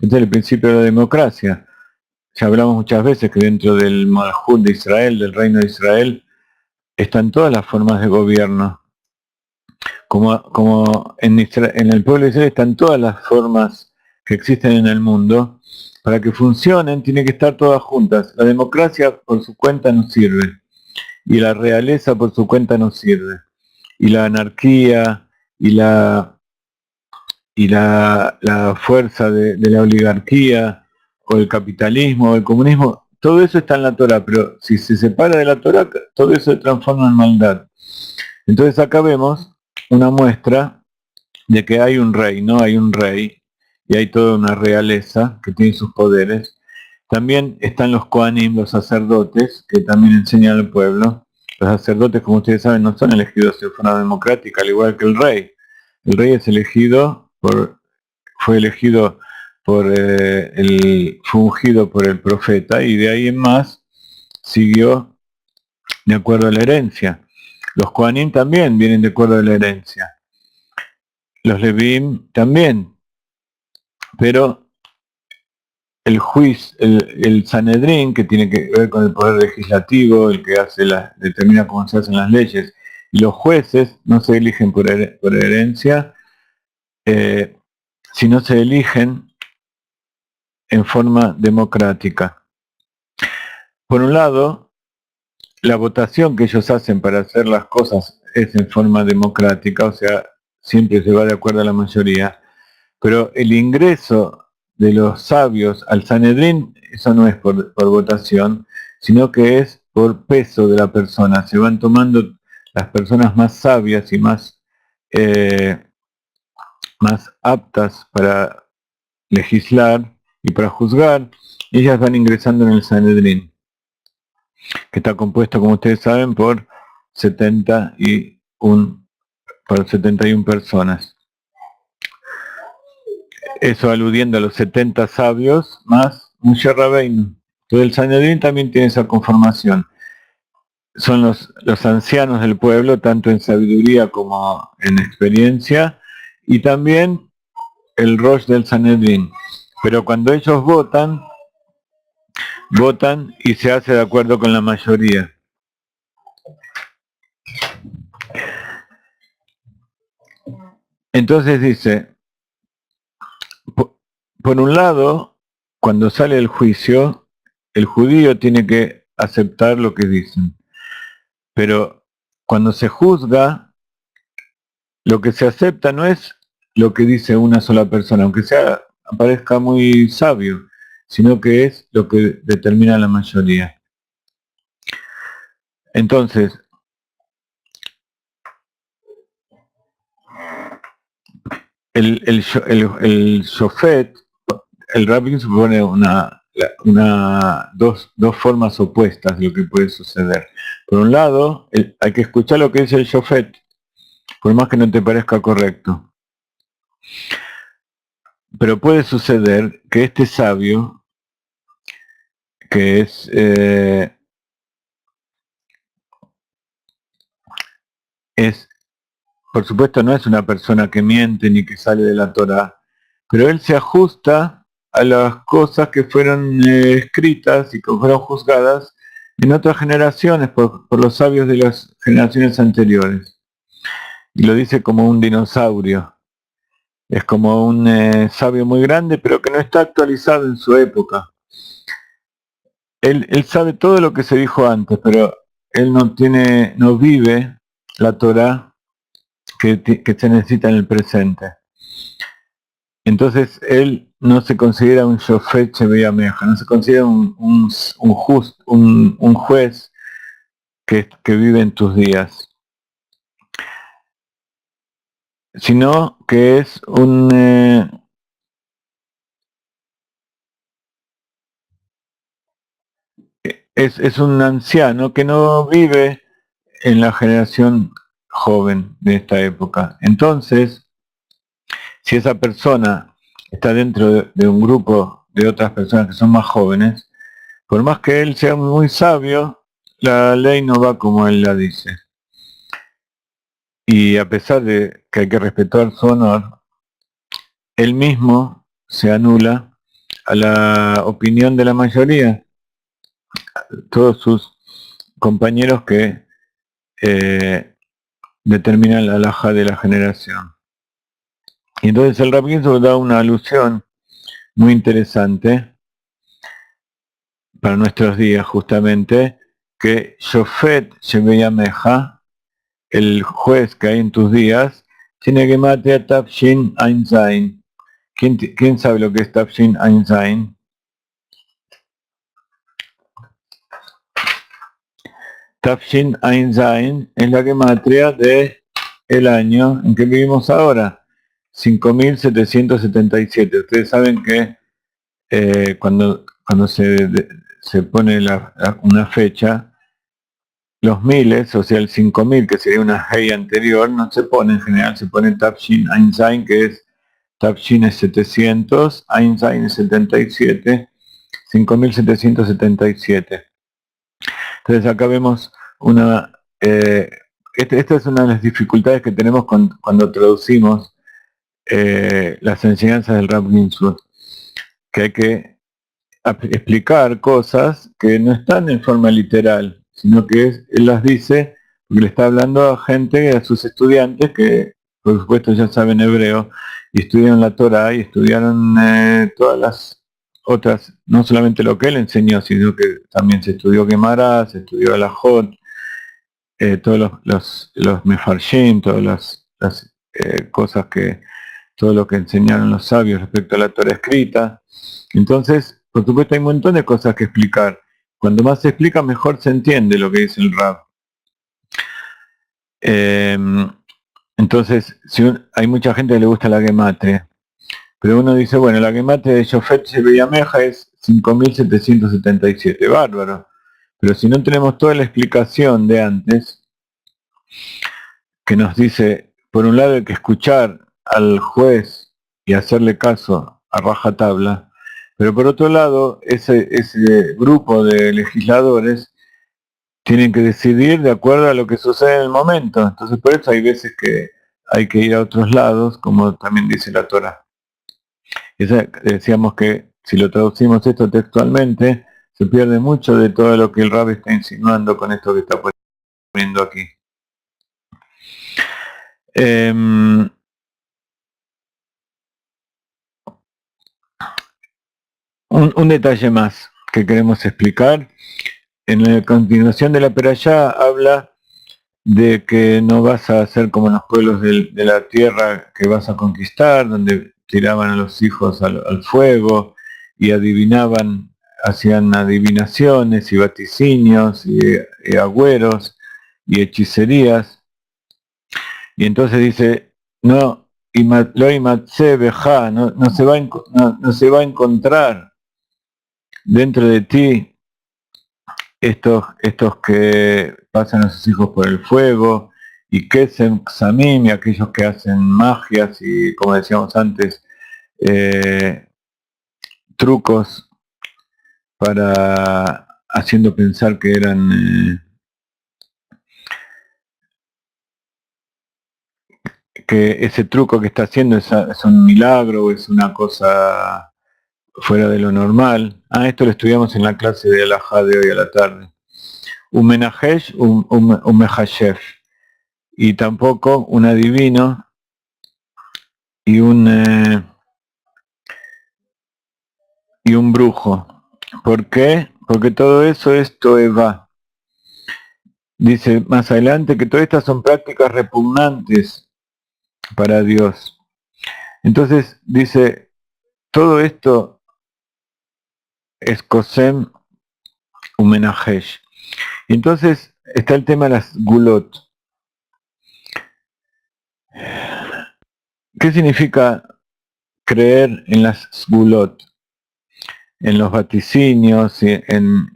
Este es el principio de la democracia. Ya hablamos muchas veces que dentro del Malhut de Israel, del reino de Israel, están todas las formas de gobierno. Como en el pueblo de Israel están todas las formas que existen en el mundo, para que funcionen tienen que estar todas juntas. La democracia por su cuenta no sirve, y la realeza por su cuenta no sirve, y la anarquía y la fuerza de la oligarquía, o el capitalismo, o el comunismo, todo eso está en la Torah, pero si se separa de la Torah, todo eso se transforma en maldad. Entonces acá vemos una muestra de que hay un rey, ¿no? Hay un rey y hay toda una realeza que tiene sus poderes. También están los Kohanim, los sacerdotes, que también enseñan al pueblo. Los sacerdotes, como ustedes saben, no son elegidos de forma democrática, al igual que el rey. El rey es elegido fue elegido fue ungido por el profeta, y de ahí en más siguió de acuerdo a la herencia. Los Kohanim también vienen de acuerdo a la herencia. Los Levíim también, pero el juicio, el Sanedrín, que tiene que ver con el poder legislativo, el que determina cómo se hacen las leyes, y los jueces no se eligen por herencia, sino se eligen en forma democrática. Por un lado, la votación que ellos hacen para hacer las cosas es en forma democrática, o sea, siempre se va de acuerdo a la mayoría, pero el ingreso de los sabios al Sanedrín, eso no es por votación, sino que es por peso de la persona. Se van tomando las personas más sabias y más aptas para legislar y para juzgar, ellas van ingresando en el Sanedrín, que está compuesto, como ustedes saben, por 71 personas. Eso aludiendo a los 70 sabios más Moshe Rabbeinu. Todo el Sanedrín también tiene esa conformación. Son los ancianos del pueblo, tanto en sabiduría como en experiencia, y también el Rosh del Sanedrín. Pero cuando ellos votan y se hace de acuerdo con la mayoría. Entonces dice, por un lado, cuando sale el juicio, el judío tiene que aceptar lo que dicen. Pero cuando se juzga, lo que se acepta no es lo que dice una sola persona, aunque parezca muy sabio, sino que es lo que determina la mayoría. Entonces, el shofet, el Rabbin supone dos formas opuestas de lo que puede suceder. Por un lado, hay que escuchar lo que dice el Shofet, por más que no te parezca correcto. Pero puede suceder que este sabio, que por supuesto, no es una persona que miente ni que sale de la Torá, pero él se ajusta a las cosas que fueron escritas y que fueron juzgadas en otras generaciones por los sabios de las generaciones anteriores. Y lo dice como un dinosaurio. Es como un sabio muy grande, pero que no está actualizado en su época. Él sabe todo lo que se dijo antes, pero él no vive la Torá que se necesita en el presente. Entonces él no se considera un Shofet Shebeyameja, no se considera un juez que vive en tus días, sino que es un anciano que no vive en la generación joven de esta época. Entonces, si esa persona está dentro de un grupo de otras personas que son más jóvenes, por más que él sea muy sabio, la ley no va como él la dice. Y a pesar de que hay que respetar su honor, él mismo se anula a la opinión de la mayoría, todos sus compañeros que determinan la alhaja de la generación. Y entonces el Rabbi da una alusión muy interesante para nuestros días justamente, que Shofet Shebeyameja, el juez que hay en tus días, tiene que matar a Tafshin Ein Zain. ¿Quién sabe lo que es Tafshin Ein Zain? Tafshin Ein Zain es la gematria de el año en que vivimos ahora, 5777. Ustedes saben que cuando se pone una fecha, los miles, o sea el 5000, que sería una Hei anterior, no se pone en general, se pone Tafshin Ein Zain, que es Tafshin es 700, Ein Zain es 77, 5777. Entonces acá vemos esta es una de las dificultades que tenemos cuando traducimos las enseñanzas del Rav Ginsburg, que hay que explicar cosas que no están en forma literal, sino que él las dice porque le está hablando a gente, a sus estudiantes que por supuesto ya saben hebreo y estudian la Torah y estudiaron todas las otras, no solamente lo que él enseñó, sino que también se estudió Gemara, se estudió Alajot, todos los Mefarshim, todas las cosas todo lo que enseñaron los sabios respecto a la Torah escrita. Entonces, por supuesto hay un montón de cosas que explicar. Cuando más se explica, mejor se entiende lo que dice el Rab. Entonces, hay mucha gente que le gusta la gematria, pero uno dice, bueno, la gematria de Shofet Shebeyameja es 5777, bárbaro. Pero si no tenemos toda la explicación de antes, que nos dice, por un lado hay que escuchar al juez y hacerle caso a rajatabla, pero por otro lado, ese grupo de legisladores tienen que decidir de acuerdo a lo que sucede en el momento. Entonces por eso hay veces que hay que ir a otros lados, como también dice la Torah. Decíamos que si lo traducimos esto textualmente, se pierde mucho de todo lo que el Rabbi está insinuando con esto que está poniendo aquí. Un detalle más que queremos explicar. En la continuación de la Perashá habla de que no vas a ser como los pueblos de la tierra que vas a conquistar, donde tiraban a los hijos al fuego y adivinaban, hacían adivinaciones y vaticinios y agüeros y hechicerías. Y entonces dice, no, no se va a encontrar dentro de ti estos que pasan a sus hijos por el fuego, y Kesem Xamim, y aquellos que hacen magias y, como decíamos antes, trucos para haciendo pensar que eran que ese truco que está haciendo es un milagro o es una cosa fuera de lo normal. Esto lo estudiamos en la clase de Alajá de hoy a la tarde. Un menajesh, un mejashef, y tampoco un adivino y un brujo. ¿Por qué? Porque todo eso es toeva. Dice más adelante que todas estas son prácticas repugnantes para Dios. Entonces dice, todo esto es kosem umenajesh. Entonces está el tema de las gulot. ¿Qué significa creer en las gulot? En los vaticinios,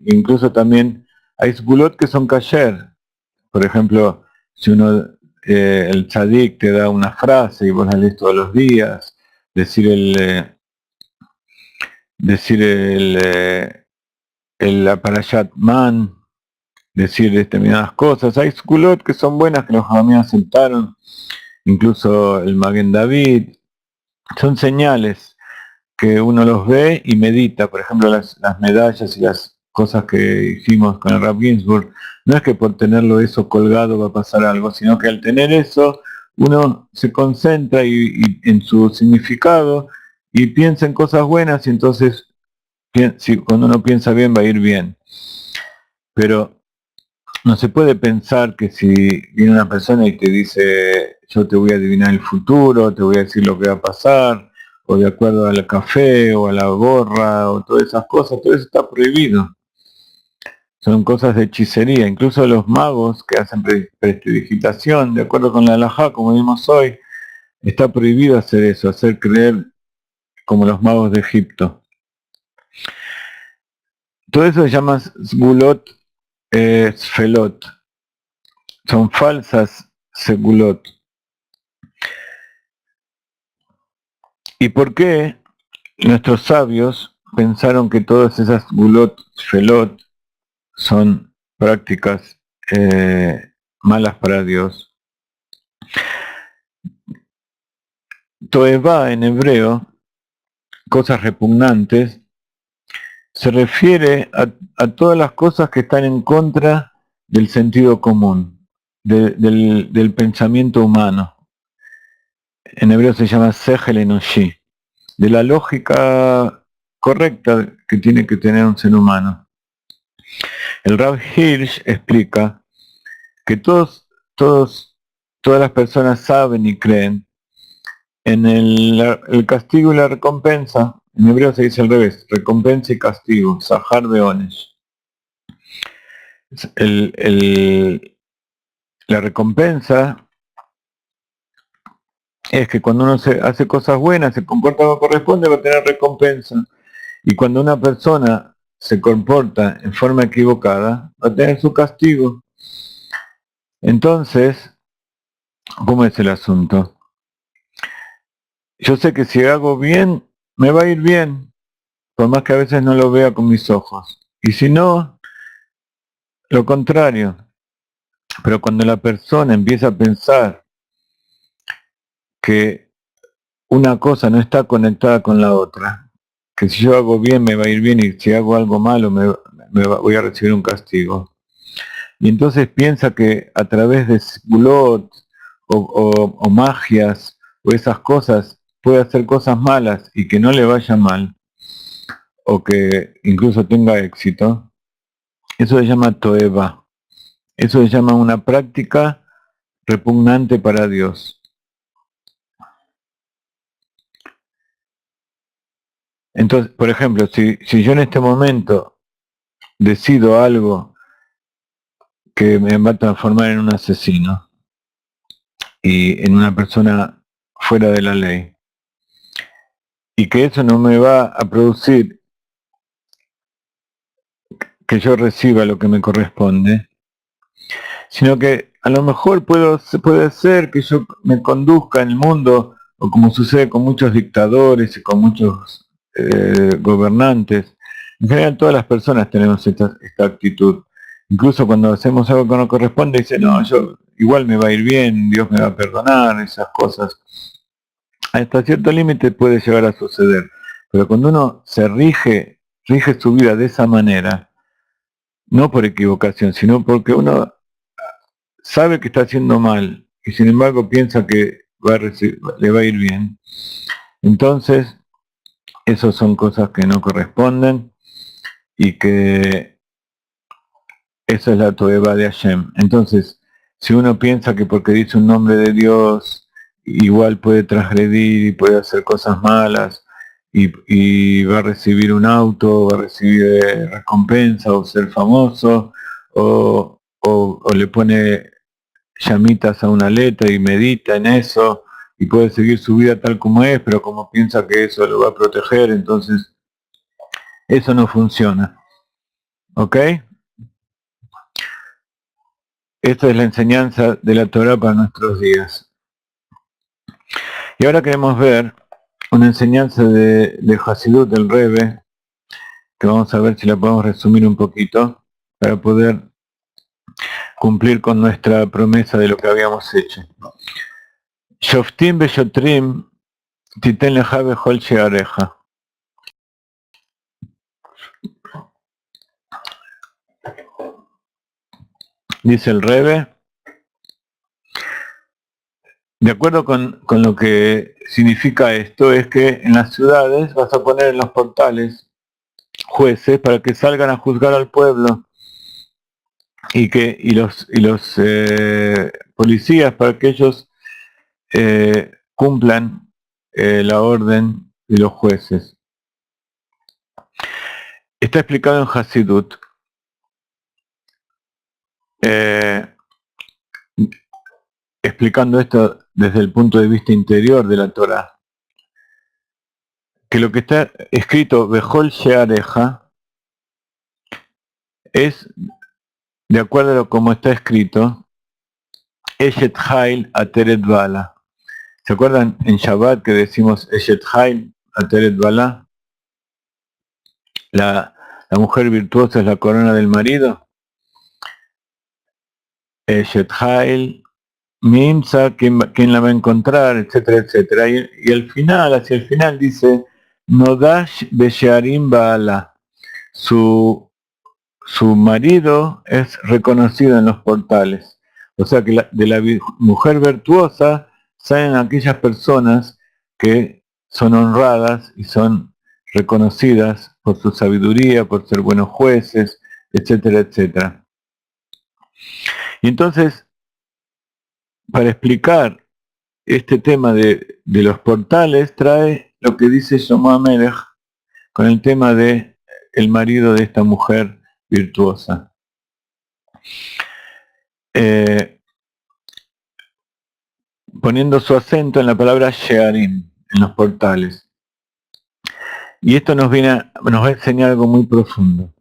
incluso también hay gulot que son kasher. Por ejemplo, si el tzadik te da una frase y vos la lees todos los días, decir la parashat man, decir determinadas cosas. Hay skulot que son buenas, que los jajamim aceptaron, incluso el Maguen David. Son señales que uno los ve y medita. Por ejemplo, las medallas y las cosas que hicimos con el Rav Ginsburg, no es que por tenerlo eso colgado va a pasar algo, sino que al tener eso uno se concentra y en su significado y piensa en cosas buenas, y entonces cuando uno piensa bien va a ir bien. Pero no se puede pensar que si viene una persona y te dice yo te voy a adivinar el futuro, te voy a decir lo que va a pasar, o de acuerdo al café o a la gorra o todas esas cosas, todo eso está prohibido. Son cosas de hechicería. Incluso los magos que hacen prestidigitación, de acuerdo con la halajá, como vimos hoy, está prohibido hacer eso, hacer creer como los magos de Egipto. Todo eso se llama sgulot sfelot. Son falsas segulot. ¿Y por qué nuestros sabios pensaron que todas esas gulot sfelot son prácticas malas para Dios? Toeva en hebreo, cosas repugnantes, se refiere a todas las cosas que están en contra del sentido común, del pensamiento humano. En hebreo se llama sechel enoshi, de la lógica correcta que tiene que tener un ser humano. El Rav Hirsch explica que todas las personas saben y creen en el castigo y la recompensa. En hebreo se dice al revés, recompensa y castigo, Sahar Beonesh. La recompensa es que cuando uno hace cosas buenas, se comporta como corresponde, va a tener recompensa. Y cuando una persona se comporta en forma equivocada, va a tener su castigo. Entonces, ¿cómo es el asunto? Yo sé que si hago bien, me va a ir bien, por más que a veces no lo vea con mis ojos. Y si no, lo contrario. Pero cuando la persona empieza a pensar que una cosa no está conectada con la otra, que si yo hago bien me va a ir bien y si hago algo malo voy a recibir un castigo. Y entonces piensa que a través de sgulot o magias o esas cosas puede hacer cosas malas y que no le vaya mal, o que incluso tenga éxito. Eso se llama toeva. Eso se llama una práctica repugnante para Dios. Entonces, por ejemplo, si yo en este momento decido algo que me va a transformar en un asesino y en una persona fuera de la ley. Y que eso no me va a producir que yo reciba lo que me corresponde, sino que a lo mejor puede ser que yo me conduzca en el mundo, o como sucede con muchos dictadores y con muchos gobernantes. En general todas las personas tenemos esta actitud. Incluso cuando hacemos algo que no corresponde, dice, no, yo igual me va a ir bien, Dios me va a perdonar, esas cosas. Hasta cierto límite puede llegar a suceder. Pero cuando uno se rige su vida de esa manera, no por equivocación, sino porque uno sabe que está haciendo mal y sin embargo piensa que le va a ir bien. Entonces, esas son cosas que no corresponden y que esa es la toeba de Hashem. Entonces, si uno piensa que porque dice un nombre de Dios, igual puede transgredir y puede hacer cosas malas y va a recibir un auto, va a recibir recompensa o ser famoso, o le pone llamitas a una letra y medita en eso y puede seguir su vida tal como es, pero como piensa que eso lo va a proteger, entonces eso no funciona. ¿Ok? Esta es la enseñanza de la Torah para nuestros días. Y ahora queremos ver una enseñanza de Hasidut del Rebbe, que vamos a ver si la podemos resumir un poquito para poder cumplir con nuestra promesa de lo que habíamos hecho. Shoftim beshotrim titen lecha bechol she'arecha. Dice el Rebbe, de acuerdo con lo que significa esto, es que en las ciudades vas a poner en los portales jueces para que salgan a juzgar al pueblo y los policías para que ellos cumplan la orden de los jueces. Está explicado en Hasidut. Explicando esto desde el punto de vista interior de la Torah, que lo que está escrito Bechol Sheareja es, de acuerdo a como está escrito, Eshet Hail Ateret Bala. ¿Se acuerdan en Shabbat que decimos Eshet Hail Ateret Bala? La mujer virtuosa es la corona del marido. Eshet Hail Mimsa, ¿quién la va a encontrar? Etcétera, etcétera. Y al final, hacia el final dice Nodash Besharim Baala. Su marido es reconocido en los portales. O sea que de la mujer virtuosa salen aquellas personas que son honradas y son reconocidas por su sabiduría, por ser buenos jueces, etcétera, etcétera. Y entonces, para explicar este tema de los portales, trae lo que dice Shlomo HaMelech con el tema de el marido de esta mujer virtuosa. Poniendo su acento en la palabra Shearim, en los portales. Y esto nos va a enseñar algo muy profundo.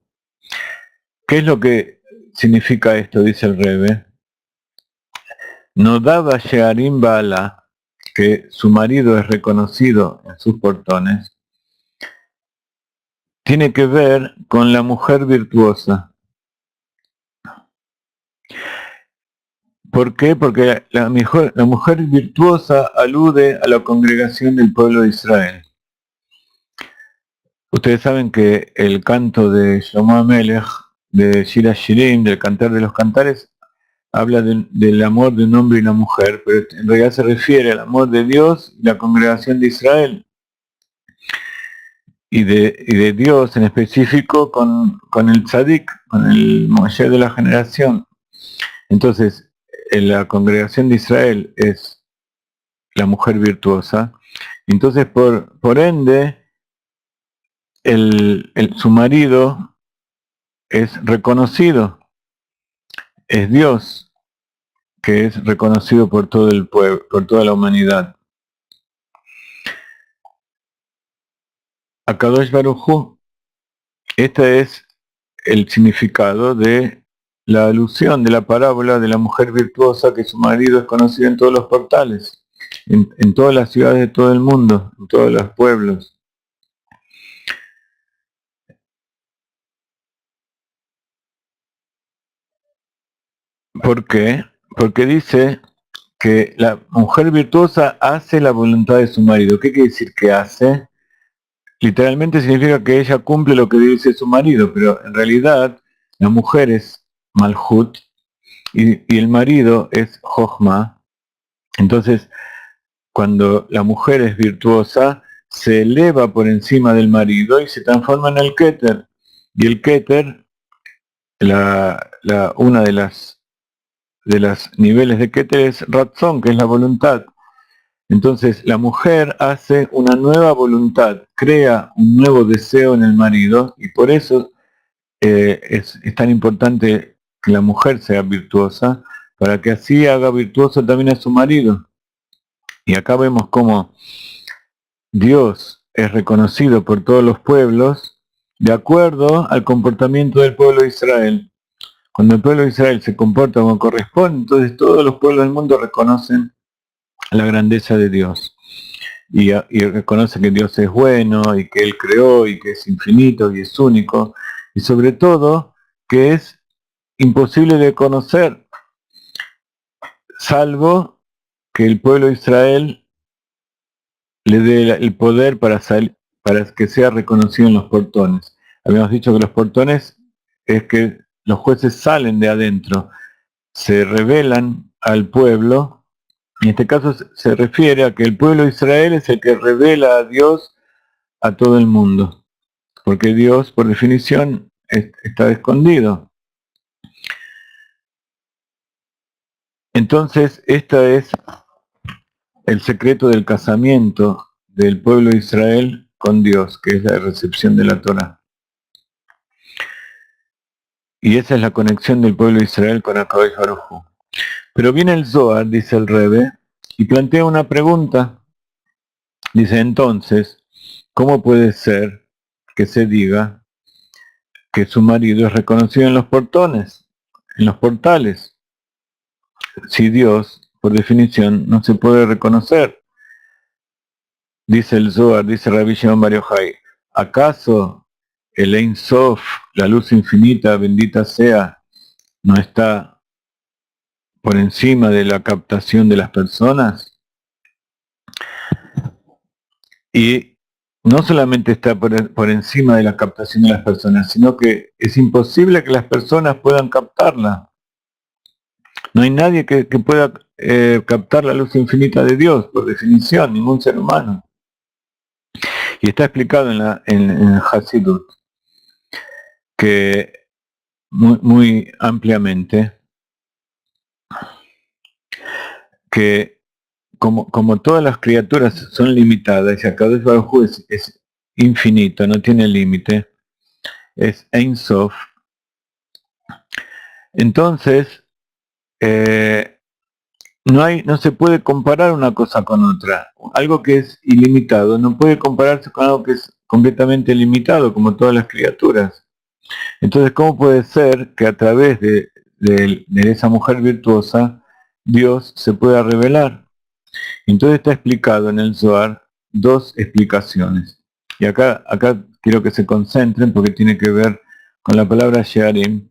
¿Qué es lo que significa esto? Dice el Rebbe. No daba Shearim Baala, que su marido es reconocido en sus portones, tiene que ver con la mujer virtuosa. ¿Por qué? Porque la mujer virtuosa alude a la congregación del pueblo de Israel. Ustedes saben que el canto de Shlomo HaMelech, de Shir HaShirim, del Cantar de los Cantares, habla del amor de un hombre y una mujer, pero en realidad se refiere al amor de Dios y la congregación de Israel, y de Dios en específico con el Tzadik, con el Moshe de la generación. Entonces, la congregación de Israel es la mujer virtuosa, entonces por ende, su marido es reconocido, es Dios, que es reconocido por todo el pueblo, por toda la humanidad. Akadosh Baruj Hu. Este es el significado de la alusión de la parábola de la mujer virtuosa que su marido es conocido en todos los portales, en todas las ciudades de todo el mundo, en todos los pueblos. ¿Por qué? Porque dice que la mujer virtuosa hace la voluntad de su marido. ¿Qué quiere decir que hace? Literalmente significa que ella cumple lo que dice su marido, pero en realidad la mujer es Malhut y el marido es Jochma. Entonces, cuando la mujer es virtuosa, se eleva por encima del marido y se transforma en el Keter. Y el Keter, una de las niveles de Keter es Ratzon, que es la voluntad. Entonces la mujer hace una nueva voluntad, crea un nuevo deseo en el marido y por eso es tan importante que la mujer sea virtuosa, para que así haga virtuoso también a su marido. Y acá vemos cómo Dios es reconocido por todos los pueblos de acuerdo al comportamiento del pueblo de Israel. Cuando el pueblo de Israel se comporta como corresponde, entonces todos los pueblos del mundo reconocen la grandeza de Dios. Y reconoce que Dios es bueno y que Él creó y que es infinito y es único. Y sobre todo que es imposible de conocer, salvo que el pueblo de Israel le dé el poder para que sea reconocido en los portones. Habíamos dicho que los portones es que los jueces salen de adentro, se revelan al pueblo. En este caso se refiere a que el pueblo de Israel es el que revela a Dios a todo el mundo, porque Dios, por definición, está escondido. Entonces, este es el secreto del casamiento del pueblo de Israel con Dios, que es la recepción de la Torá. Y esa es la conexión del pueblo de Israel con Akadosh Baruj Hu. Pero viene el Zohar, dice el Rebbe, y plantea una pregunta. Dice entonces, ¿cómo puede ser que se diga que su marido es reconocido en los portones, en los portales, si Dios, por definición, no se puede reconocer? Dice el Zohar, dice Rabbi Shimon Bar Yochai, ¿acaso el Ein Sof, la luz infinita, bendita sea, no está por encima de la captación de las personas? Y no solamente está por encima de la captación de las personas, sino que es imposible que las personas puedan captarla. No hay nadie que pueda captar la luz infinita de Dios, por definición, ningún ser humano. Y está explicado en el Hasidut, que muy ampliamente, que como todas las criaturas son limitadas, y Akadosh Baruj Hu es infinito, no tiene límite, es Ein Sof, entonces no se puede comparar una cosa con otra. Algo que es ilimitado no puede compararse con algo que es completamente limitado, como todas las criaturas. Entonces, ¿cómo puede ser que a través de esa mujer virtuosa Dios se pueda revelar? Entonces está explicado en el Zohar dos explicaciones. Y acá quiero que se concentren porque tiene que ver con la palabra Shearim.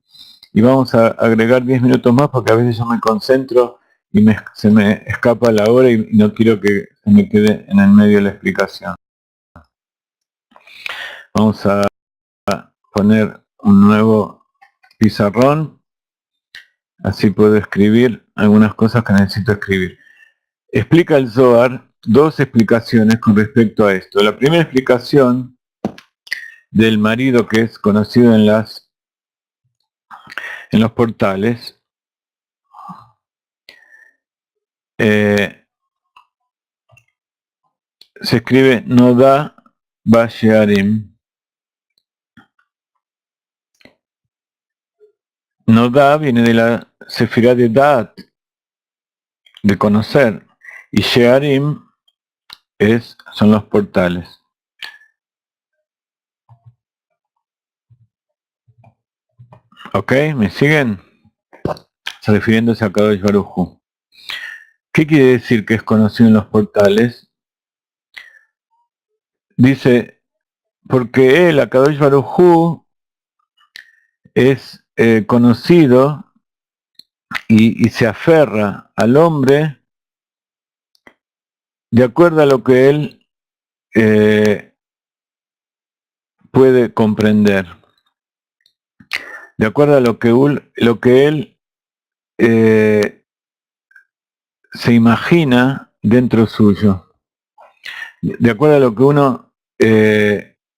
Y vamos a agregar 10 minutos más porque a veces yo me concentro y se me escapa la hora y no quiero que se me quede en el medio de la explicación. Vamos a poner un nuevo pizarrón, así puedo escribir algunas cosas que necesito escribir. Explica el Zohar dos explicaciones con respecto a esto. La primera explicación del marido que es conocido en los portales, se escribe Noda Bashearim. Noda viene de la Sefirá de Da'at, de conocer, y Shearim son los portales. ¿Ok? ¿Me siguen? Refiriéndose a Kadosh Baruj Hu. ¿Qué quiere decir que es conocido en los portales? Dice, porque él, Kadosh Baruj Hu, es conocido y se aferra al hombre de acuerdo a lo que él puede comprender, de acuerdo a lo que él se imagina dentro suyo, de acuerdo a lo que uno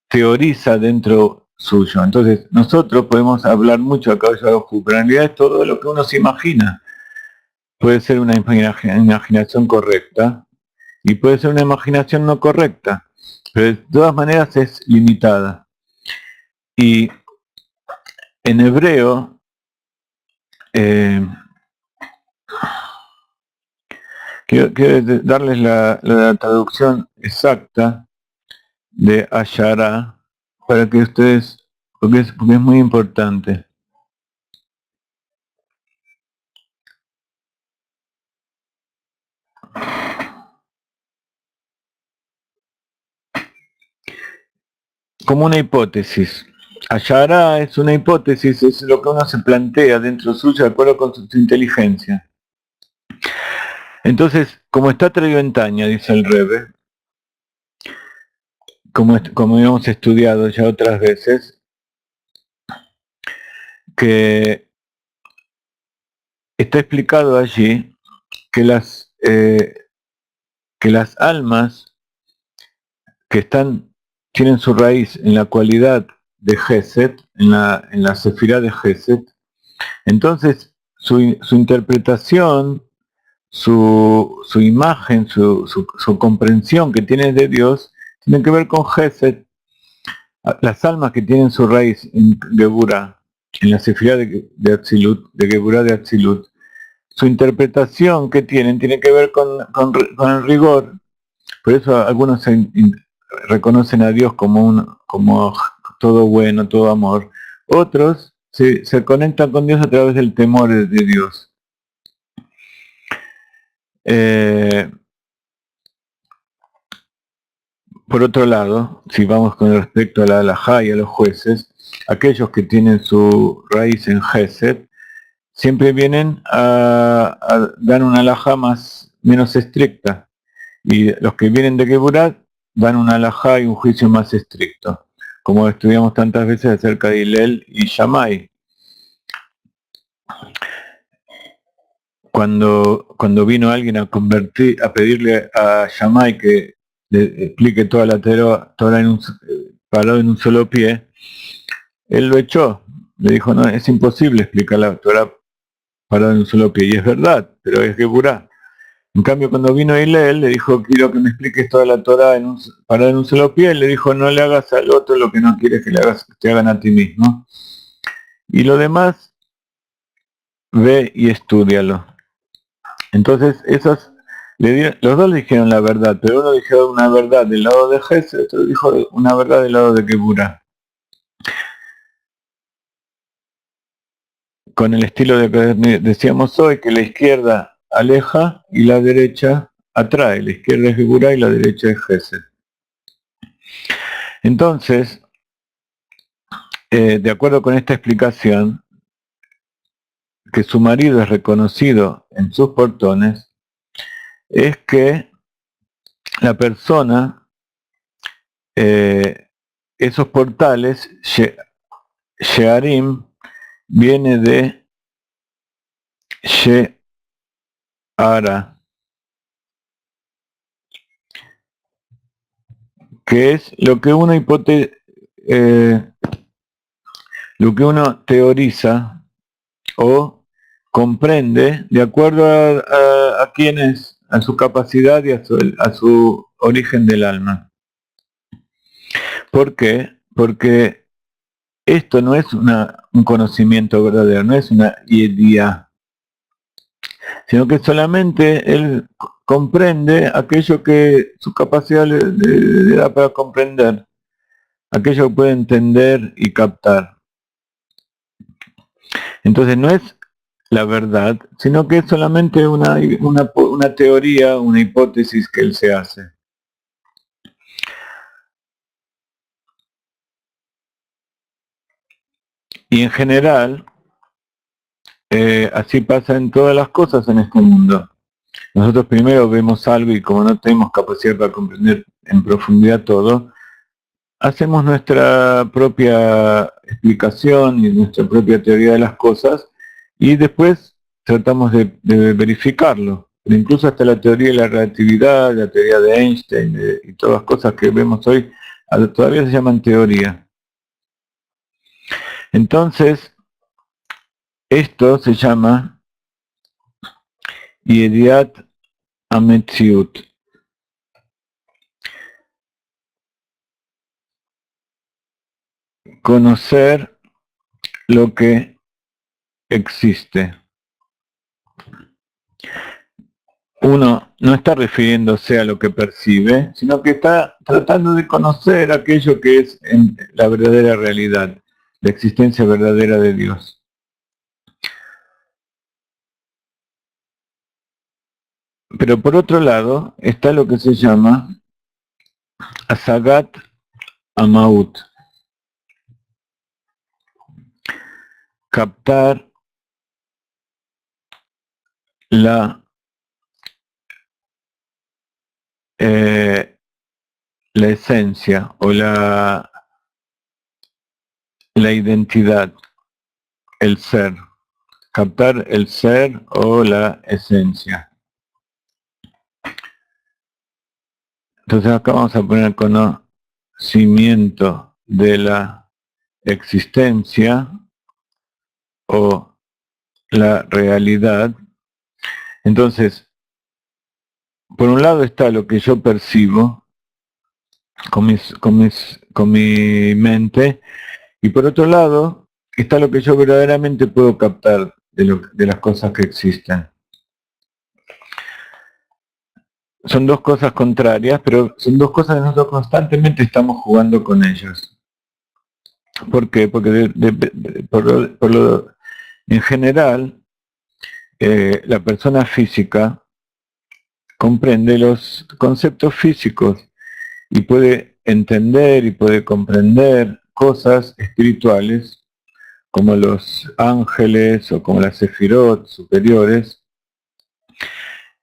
teoriza dentro suyo. Entonces, nosotros podemos hablar mucho a cabeza de ojo, pero en realidad es todo lo que uno se imagina. Puede ser una imaginación correcta y puede ser una imaginación no correcta, pero de todas maneras es limitada. Y en hebreo, quiero darles la traducción exacta de Ashara para que ustedes, porque es muy importante. Como una hipótesis. Ashara es una hipótesis, es lo que uno se plantea dentro suyo de acuerdo con su inteligencia. Entonces, como está traído en Taña, dice el Rebbe, como hemos estudiado ya otras veces, que está explicado allí que las almas que tienen su raíz en la cualidad de Geset, en la sefirá de Geset, entonces su interpretación, su imagen, su comprensión que tiene de Dios, tiene que ver con Geset. Las almas que tienen su raíz en Geburah, en la sefirá de Atzilut, de Geburah de Atzilut, su interpretación que tiene que ver con el rigor. Por eso algunos reconocen a Dios como todo bueno, todo amor. Otros se conectan con Dios a través del temor de Dios. Por otro lado, si vamos con respecto a la halajá y a los jueces, aquellos que tienen su raíz en Gesed, siempre vienen a dar una halajá menos estricta. Y los que vienen de Geburat dan una halajá y un juicio más estricto, como estudiamos tantas veces acerca de Hillel y Shammai. Cuando vino alguien a pedirle a Shammai que le explique toda la Torah parado en un solo pie, él lo echó. Le dijo, no, es imposible explicar la Torah parado en un solo pie. Y es verdad, pero es Geburah. En cambio, cuando vino Hillel, le dijo, quiero que me expliques toda la Torah parado en un solo pie. Él le dijo, no le hagas al otro lo que no quieres que te hagan a ti mismo. Y lo demás, ve y estúdialo. Entonces, los dos le dijeron la verdad, pero uno dijo una verdad del lado de Gesed, otro dijo una verdad del lado de Geburah. Con el estilo de que decíamos hoy, que la izquierda aleja y la derecha atrae. La izquierda es Geburah y la derecha es Gesed. Entonces, de acuerdo con esta explicación, que su marido es reconocido en sus portones, es que la persona, esos portales, Shearim, viene de Sheara, que es lo que uno lo que uno teoriza o comprende de acuerdo a quién es, a su capacidad y a su origen del alma. ¿Por qué? Porque esto no es un conocimiento verdadero, no es una idea, sino que solamente él comprende aquello que su capacidad le da para comprender, aquello que puede entender y captar. Entonces no es la verdad, sino que es solamente una teoría, una hipótesis que él se hace. Y en general, así pasa en todas las cosas en este mundo. Nosotros primero vemos algo y como no tenemos capacidad para comprender en profundidad todo, hacemos nuestra propia explicación y nuestra propia teoría de las cosas y después tratamos de verificarlo. Pero incluso hasta la teoría de la relatividad, la teoría de Einstein y todas las cosas que vemos hoy todavía se llaman teoría. Entonces, esto se llama Yediat Ametziut. Conocer lo que existe. Uno no está refiriéndose a lo que percibe, sino que está tratando de conocer aquello que es en la verdadera realidad, la existencia verdadera de Dios. Pero por otro lado está lo que se llama Asagat Amaut, captar la esencia o la identidad, el ser, captar el ser o la esencia. Entonces acá vamos a poner conocimiento de la existencia o la realidad. Entonces, por un lado está lo que yo percibo con mi mente, y por otro lado está lo que yo verdaderamente puedo captar de las cosas que existen. Son dos cosas contrarias, pero son dos cosas que nosotros constantemente estamos jugando con ellas. ¿Por qué? Porque en general, la persona física comprende los conceptos físicos y puede entender y puede comprender cosas espirituales como los ángeles o como las sefirot superiores,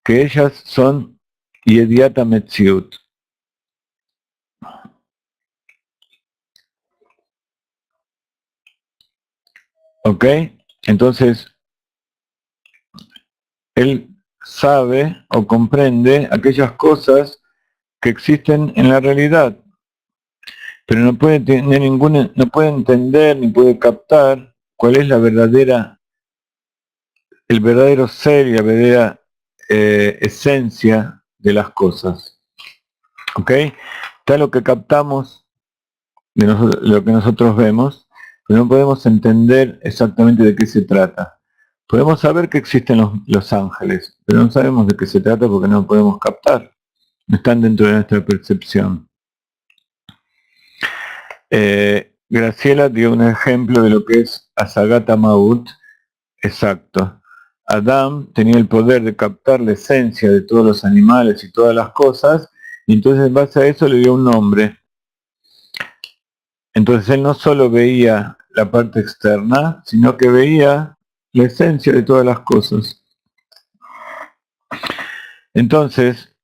que ellas son Yediat Ametziut. ¿Ok? Entonces, él sabe o comprende aquellas cosas que existen en la realidad, pero no puede tener no puede entender ni puede captar cuál es el verdadero ser y la verdadera esencia de las cosas. ¿Ok? Está lo que captamos de lo que nosotros vemos, pero no podemos entender exactamente de qué se trata. Podemos saber que existen los ángeles, pero no sabemos de qué se trata porque no podemos captar. No están dentro de nuestra percepción. Graciela dio un ejemplo de lo que es Asagat Amaut. Exacto. Adán tenía el poder de captar la esencia de todos los animales y todas las cosas, y entonces en base a eso le dio un nombre. Entonces él no solo veía la parte externa, sino que veía la esencia de todas las cosas. Entonces,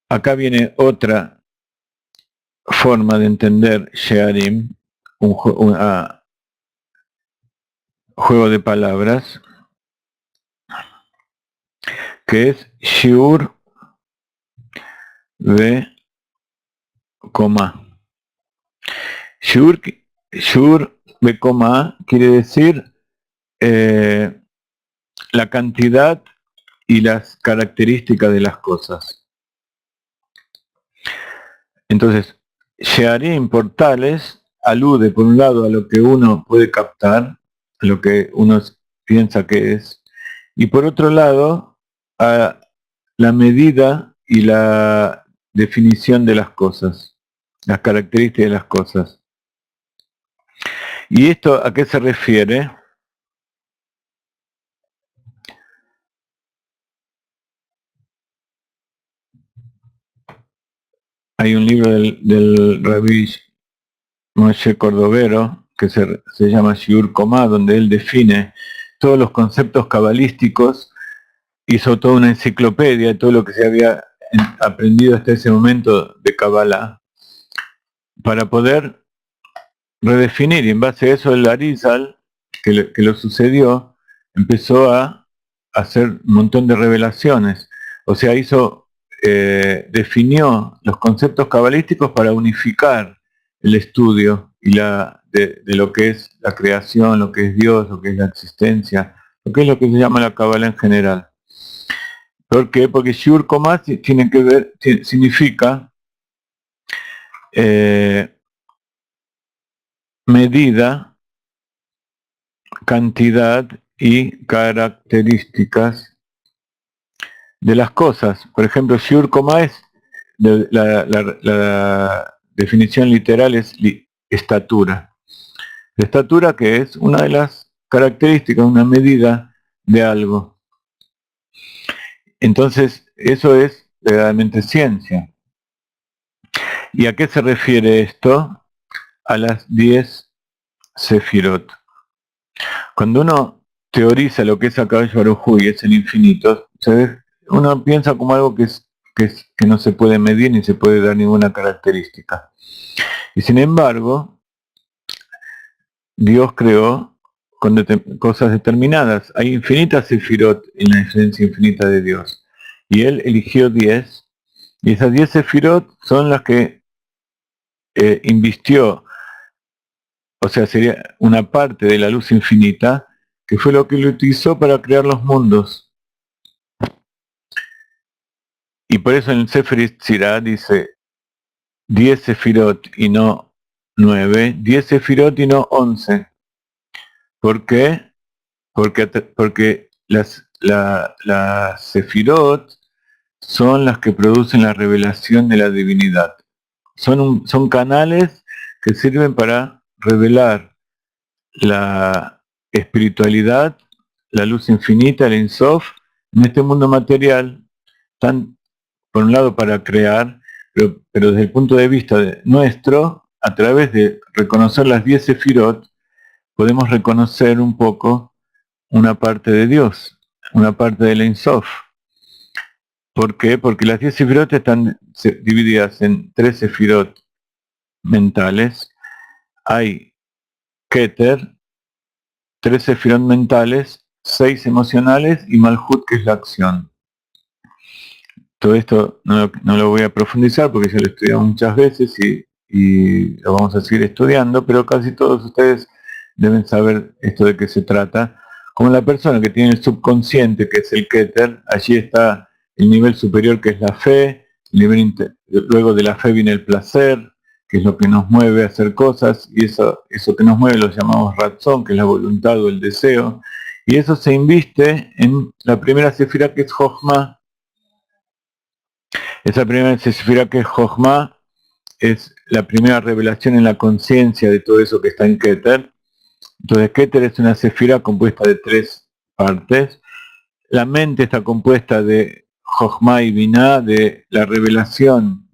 acá viene otra forma de entender Shearim, un juego de palabras, que es Shiur ve coma. Shiur ve coma quiere decir la cantidad y las características de las cosas. Entonces, Shearim, portales, alude por un lado a lo que uno puede captar, a lo que uno piensa que es, y por otro lado a la medida y la definición de las cosas, las características de las cosas. ¿Y esto a qué se refiere? Hay un libro del Rabí Moshe Cordovero que se llama Shiur Komá, donde él define todos los conceptos cabalísticos, hizo toda una enciclopedia de todo lo que se había aprendido hasta ese momento de Kabbalah, para poder redefinir, y en base a eso el Arizal, que lo sucedió, empezó a hacer un montón de revelaciones. O sea, definió los conceptos cabalísticos para unificar el estudio y de lo que es la creación, lo que es Dios, lo que es la existencia, lo que es lo que se llama la Kabbalah en general. ¿Por qué? Porque Shiur Komá tiene que ver, significa medida, cantidad y características de las cosas. Por ejemplo, Shiur Komá es, la definición literal es estatura. La estatura, que es una de las características, una medida de algo. Entonces, eso es verdaderamente ciencia. ¿Y a qué se refiere esto? A las 10 sefirot. Cuando uno teoriza lo que es Akadosh Baruj Hu y es el infinito, uno piensa como algo que no se puede medir ni se puede dar ninguna característica. Y sin embargo, Dios creó con cosas determinadas. Hay infinitas sefirot en la esencia infinita de Dios. Y Él eligió 10, y esas 10 sefirot son las que invistió, o sea, sería una parte de la luz infinita, que fue lo que Él utilizó para crear los mundos. Y por eso en el Sefer Yetzirah dice 10 sefirot y no 9, 10 sefirot y no 11. ¿Por qué? Porque las sefirot son las que producen la revelación de la divinidad. Son canales que sirven para revelar la espiritualidad, la luz infinita, el Ein Sof, en este mundo material, tan, por un lado para crear, pero desde el punto de vista nuestro, a través de reconocer las 10 sefirot, podemos reconocer un poco una parte de Dios, una parte del Ein Sof. ¿Por qué? Porque las 10 sefirot están divididas en 3 sefirot mentales. Hay Keter, 3 sefirot mentales, 6 emocionales y Malhut, que es la acción. Todo esto no lo voy a profundizar porque ya lo he estudiado muchas veces y lo vamos a seguir estudiando, pero casi todos ustedes deben saber esto de qué se trata. Como la persona que tiene el subconsciente, que es el Keter, allí está el nivel superior, que es la fe, luego de la fe viene el placer, que es lo que nos mueve a hacer cosas, y eso que nos mueve lo llamamos razón, que es la voluntad o el deseo, y eso se inviste en la primera sefira, que es Jochma. Esa primera sefira, que es Jochma, es la primera revelación en la conciencia de todo eso que está en Keter. Entonces Keter es una sefira compuesta de 3 partes. La mente está compuesta de Jochma y Binah, de la revelación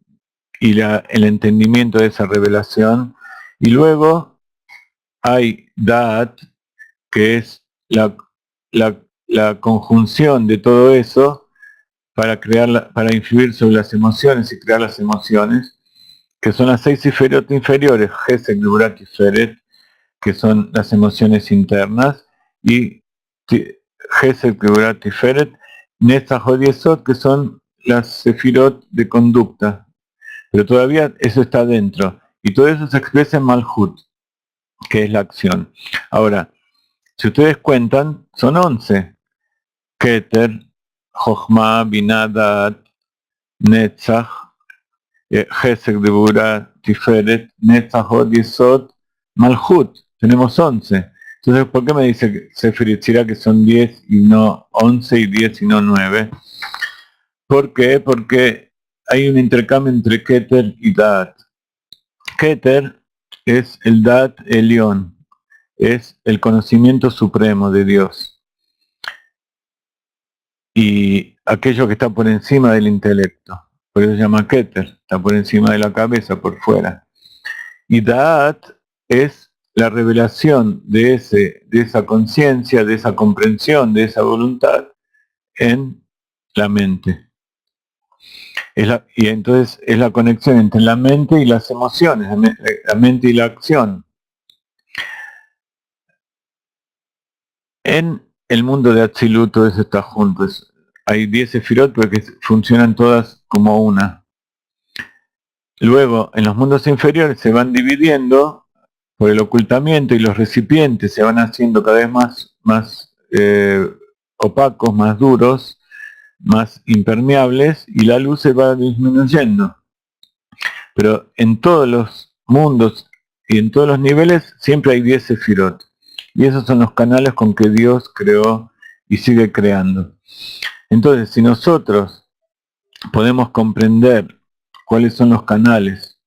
y el entendimiento de esa revelación. Y luego hay Da'at, que es la conjunción de todo eso para influir sobre las emociones y crear las emociones, que son las 6 sefirot inferiores, Gesed, Gevurah, Tiferet, que son las emociones internas, y Gesed, Gevurah, Tiferet, Netzach o Yesod, que son las sefirot de conducta. Pero todavía eso está dentro, y todo eso se expresa en Malhut, que es la acción. Ahora, si ustedes cuentan, son 11. Keter, Jochma, Binah, Da'at, Netzach, Gesed, Gevurah, Tiferet, Netzach, Hod, Yesod, Malhut. Tenemos 11. Entonces, ¿por qué me dice Sefer Yetzirah que son 10 y no 11 y 10 y no 9? ¿Por qué? Porque hay un intercambio entre Keter y Da'at. Keter es el Da'at Elión, es el conocimiento supremo de Dios y aquello que está por encima del intelecto. Por eso se llama Keter, está por encima de la cabeza, por fuera. Y Da'at es la revelación de esa conciencia, de esa comprensión, de esa voluntad en la mente. Y entonces es la conexión entre la mente y las emociones, la mente y la acción. En el mundo de Atzilut todo eso está junto. Hay 10 sefirot porque funcionan todas como una. Luego, en los mundos inferiores se van dividiendo por el ocultamiento y los recipientes se van haciendo cada vez más opacos, más duros, más impermeables y la luz se va disminuyendo. Pero en todos los mundos y en todos los niveles siempre hay 10 sefirot. Y esos son los canales con que Dios creó y sigue creando. Entonces, si nosotros podemos comprender cuáles son los canales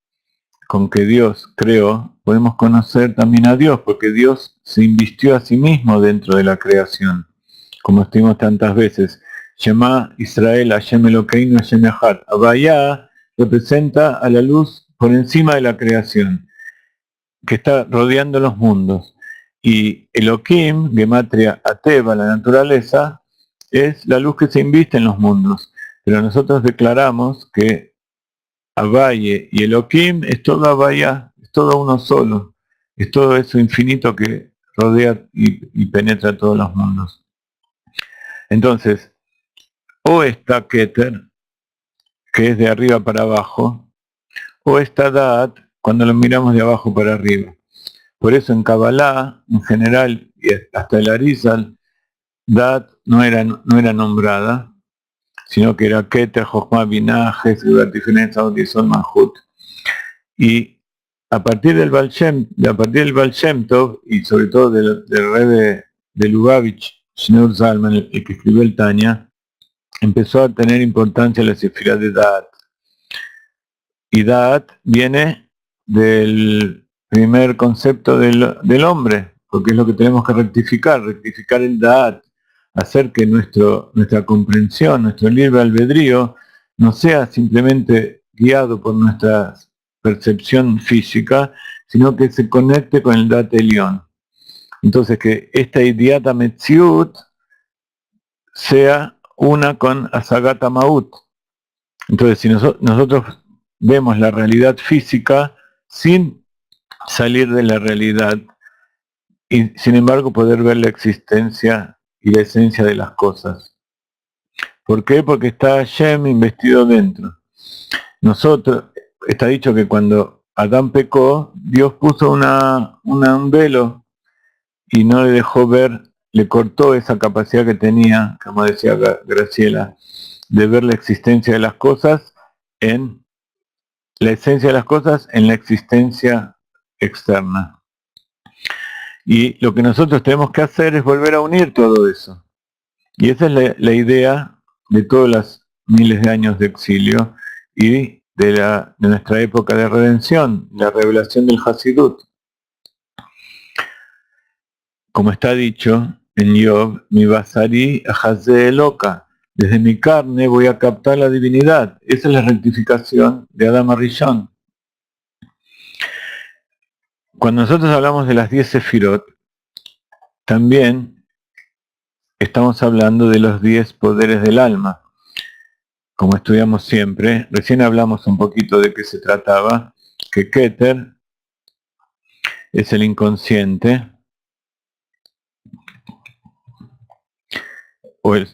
con que Dios creó, podemos conocer también a Dios, porque Dios se invistió a sí mismo dentro de la creación, como estuvimos tantas veces. Shema Israel, Hashem Elokeinu, Hashem Echad. Havaya representa a la luz por encima de la creación, que está rodeando los mundos. Y Elohim, gematria Ateva, la naturaleza, es la luz que se inviste en los mundos. Pero nosotros declaramos que Havaye y Elohim es todo Havaya, es todo uno solo, es todo eso infinito que rodea y penetra todos los mundos. Entonces, o está Keter, que es de arriba para abajo, o está Da'at, cuando lo miramos de abajo para arriba. Por eso en Kabbalah, en general, y hasta el Arizal, Da'at no era nombrada, sino que era Keter, Jochma, Binah, Hesed, diferencia, Odisol, Mahut. Y a partir del Baal Shem Tov, y sobre todo del Rebbe de Lubavitch, Shneur Zalman, el que escribió el Tanya, empezó a tener importancia la sefirá de Da'at. Y Da'at viene del primer concepto del hombre, porque es lo que tenemos que rectificar el Da'at, hacer que nuestra comprensión, nuestro libre albedrío, no sea simplemente guiado por nuestra percepción física, sino que se conecte con el Da'at Elión. Entonces que esta Idiata Metziut sea una con Asagata Maut. Entonces si nosotros vemos la realidad física sin salir de la realidad y sin embargo poder ver la existencia y la esencia de las cosas. ¿Por qué? Porque está Hashem investido dentro. Nosotros, está dicho que cuando Adán pecó, Dios puso un velo y no le dejó ver, le cortó esa capacidad que tenía, como decía Graciela, de ver la existencia de las cosas en la esencia de las cosas en la existencia externa. Y lo que nosotros tenemos que hacer es volver a unir todo eso. Y esa es la idea de todos los miles de años de exilio y de nuestra época de redención, la revelación del Hasidut. Como está dicho en Job, mi basari hazé loca, desde mi carne voy a captar la divinidad. Esa es la rectificación de Adam Arishon. Cuando nosotros hablamos de las 10 sefirot, también estamos hablando de los 10 poderes del alma. Como estudiamos siempre, recién hablamos un poquito de qué se trataba, que Keter es el inconsciente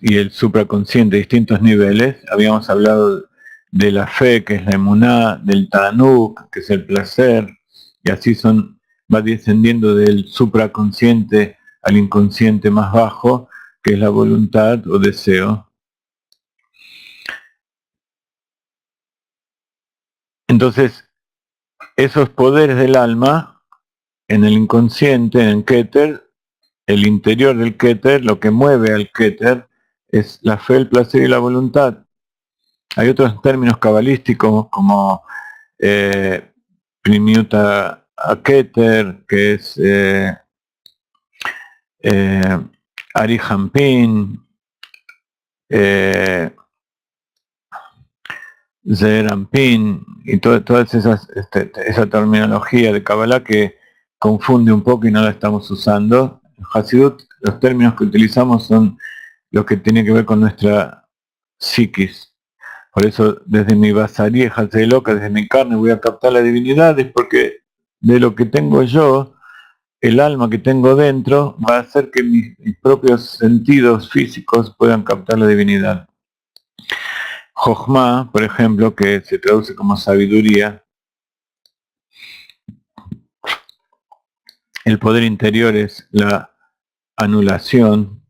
y el supraconsciente, distintos niveles. Habíamos hablado de la fe, que es la emuná, del tanuk, que es el placer, y así va descendiendo del supraconsciente al inconsciente más bajo, que es la voluntad o deseo. Entonces, esos poderes del alma, en el inconsciente, en Keter, el interior del Keter, lo que mueve al Keter, es la fe, el placer y la voluntad. Hay otros términos cabalísticos como Primiuta Keter, que es Ari Hampin, Zerampin, y todas esas, esa terminología de Kabbalah que confunde un poco y no la estamos usando. En Hasidut, los términos que utilizamos son los que tienen que ver con nuestra psiquis. Por eso, desde mi basarí, loca, desde mi carne, voy a captar la divinidad, es porque de lo que tengo yo, el alma que tengo dentro, va a hacer que mis propios sentidos físicos puedan captar la divinidad. Jochma, por ejemplo, que se traduce como sabiduría, el poder interior es la anulación,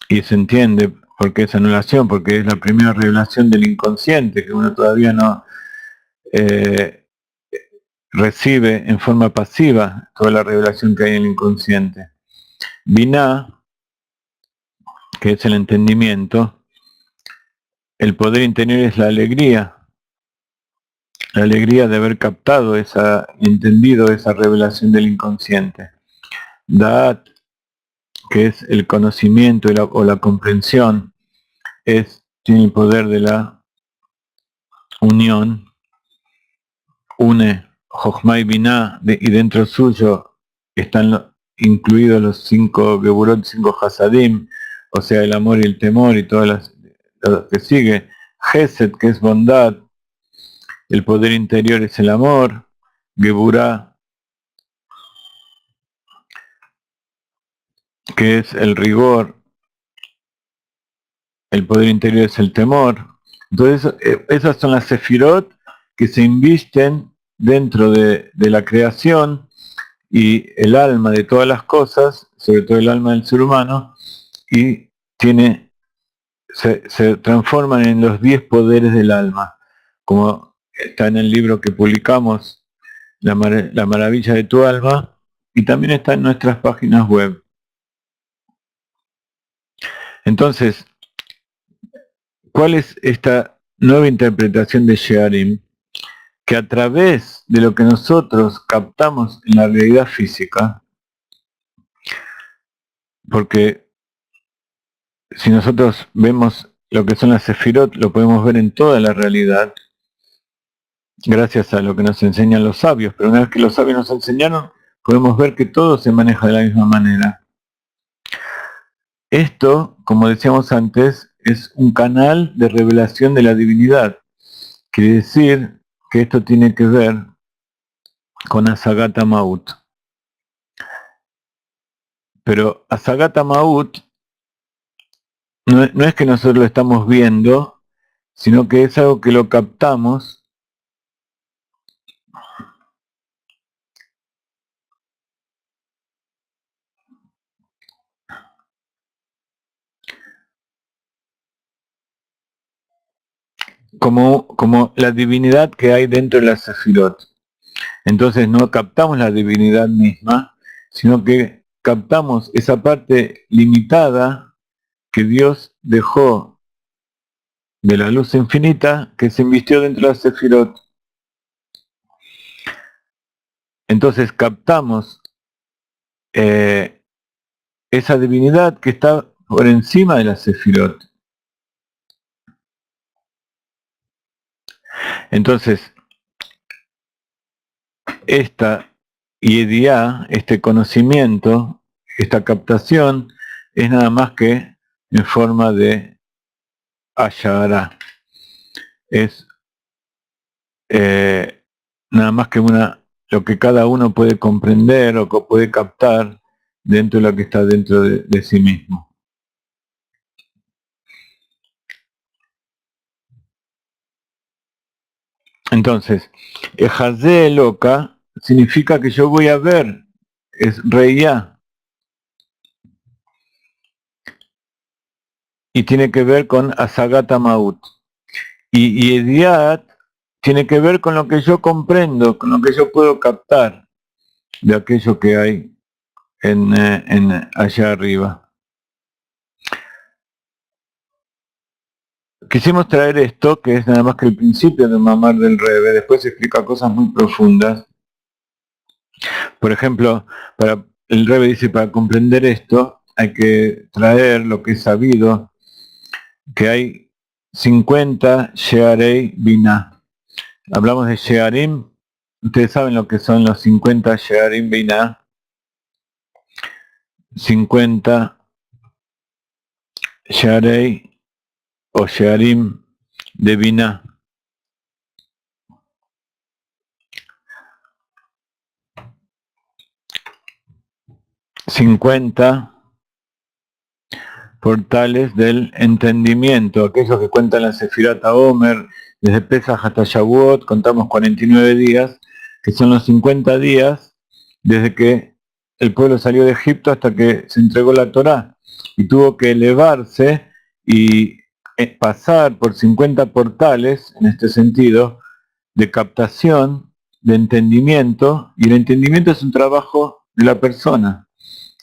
y se entiende por qué es anulación, porque es la primera revelación del inconsciente, que uno todavía no recibe en forma pasiva toda la revelación que hay en el inconsciente. Binah, que es el entendimiento, el poder interior es la alegría de haber captado entendido esa revelación del inconsciente. Da'at, que es el conocimiento o la comprensión, tiene el poder de la unión, une Jochma y Binah, y dentro suyo están incluidos los 5 Geburot, 5 Hasadim, o sea, el amor y el temor y todas lo que sigue. Gesed, que es bondad, el poder interior es el amor. Geburah, que es el rigor, el poder interior es el temor. Entonces, esas son las sefirot que se invisten dentro de la creación, y el alma de todas las cosas, sobre todo el alma del ser humano, y se transforman en los 10 poderes del alma, como está en el libro que publicamos, La maravilla de tu alma, y también está en nuestras páginas web. Entonces, ¿cuál es esta nueva interpretación de Shearim? Que a través de lo que nosotros captamos en la realidad física, porque si nosotros vemos lo que son las sefirot, lo podemos ver en toda la realidad, gracias a lo que nos enseñan los sabios, pero una vez que los sabios nos enseñaron, podemos ver que todo se maneja de la misma manera. Esto, como decíamos antes, es un canal de revelación de la divinidad. Quiere decir que esto tiene que ver con Asagata Maut. Pero Asagata Maut no es que nosotros lo estamos viendo, sino que es algo que lo captamos como la divinidad que hay dentro de la Sefirot. Entonces no captamos la divinidad misma, sino que captamos esa parte limitada que Dios dejó de la luz infinita que se invistió dentro de la Sefirot. Entonces captamos esa divinidad que está por encima de la Sefirot. Entonces, esta yediá, este conocimiento, esta captación, es nada más que en forma de ashara. Es nada más que lo que cada uno puede comprender o que puede captar dentro de lo que está dentro de sí mismo. Entonces, Ejazé loca significa que yo voy a ver, es reía, y tiene que ver con Asagata Maut. Y Ediat tiene que ver con lo que yo comprendo, con lo que yo puedo captar de aquello que hay en allá arriba. quisimos traer esto, que es nada más que el principio de un mamar del Rebbe. Después se explica cosas muy profundas. Por ejemplo, el Rebbe dice, para comprender esto hay que traer lo que es sabido, que hay 50 Shearei Binah. Hablamos de Shearim. Ustedes saben lo que son los 50 Shearim Binah. 50 Shearei o Shearim de Binah. 50 portales del entendimiento, aquellos que cuentan la Sefirat Omer, desde Pesach hasta Shavuot, contamos 49 días, que son los 50 días desde que el pueblo salió de Egipto hasta que se entregó la Torá, y tuvo que elevarse y pasar por 50 portales, en este sentido, de captación, de entendimiento, y el entendimiento es un trabajo de la persona,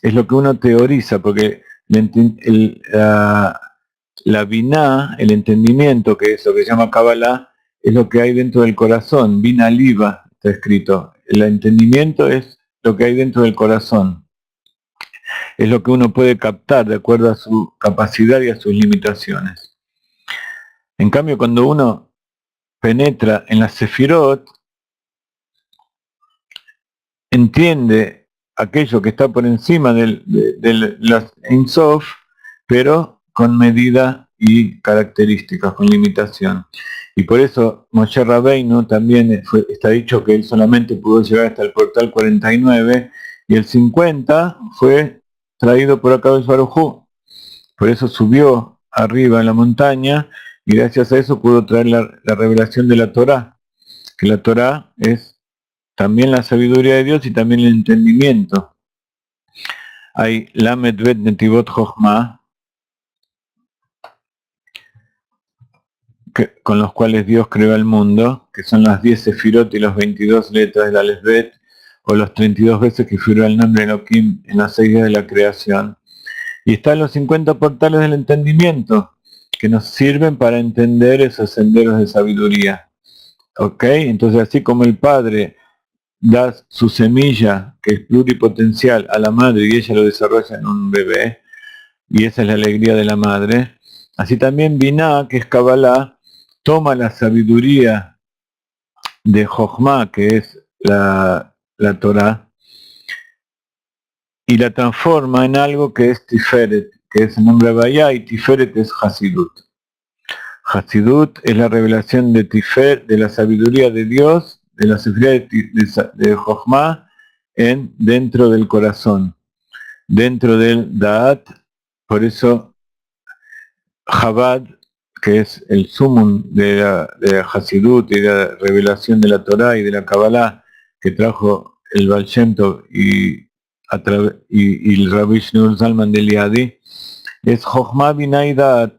es lo que uno teoriza, porque la biná, el entendimiento, que es lo que se llama Kabbalah, es lo que hay dentro del corazón. Biná liba está escrito. El entendimiento es lo que hay dentro del corazón. Es lo que uno puede captar de acuerdo a su capacidad y a sus limitaciones. En cambio, cuando uno penetra en la Sefirot, entiende aquello que está por encima de las Ein Sof, pero con medida y características, con limitación. Y por eso Moshe Rabbeinu también está dicho que él solamente pudo llegar hasta el portal 49 y el 50 fue traído por Akadosh Baruj Hu. Por eso subió arriba en la montaña y gracias a eso pudo traer la revelación de la Torá, que la Torá es también la sabiduría de Dios y también el entendimiento. Hay Lamed Bet Netivot Chochmah, con los cuales Dios creó el mundo, que son las 10 sefirot y las 22 letras del Aleph Bet, o las 32 veces que figura el nombre de Elohim en las 6 días de la creación. Y están los 50 portales del entendimiento, que nos sirven para entender esos senderos de sabiduría. ¿Ok? Entonces, así como el Padre da su semilla, que es pluripotencial, a la madre y ella lo desarrolla en un bebé, y esa es la alegría de la madre, así también Binah, que es Kabbalah, toma la sabiduría de Jochma, que es la Torah, y la transforma en algo que es Tiferet, que es el nombre Bayá, y Tiferet es Hasidut. Hasidut es la revelación de Tiferet, de la sabiduría de Dios, de la sabiduría de Jochma, dentro del corazón, dentro del Da'at. Por eso Chabad, que es el sumum de la Hasidut y de la revelación de la Torá y de la Kabbalah que trajo el Baal Shem Tov y el Rabbi Shneur Zalman de Liadi, es Chochmah Binah y Da'at,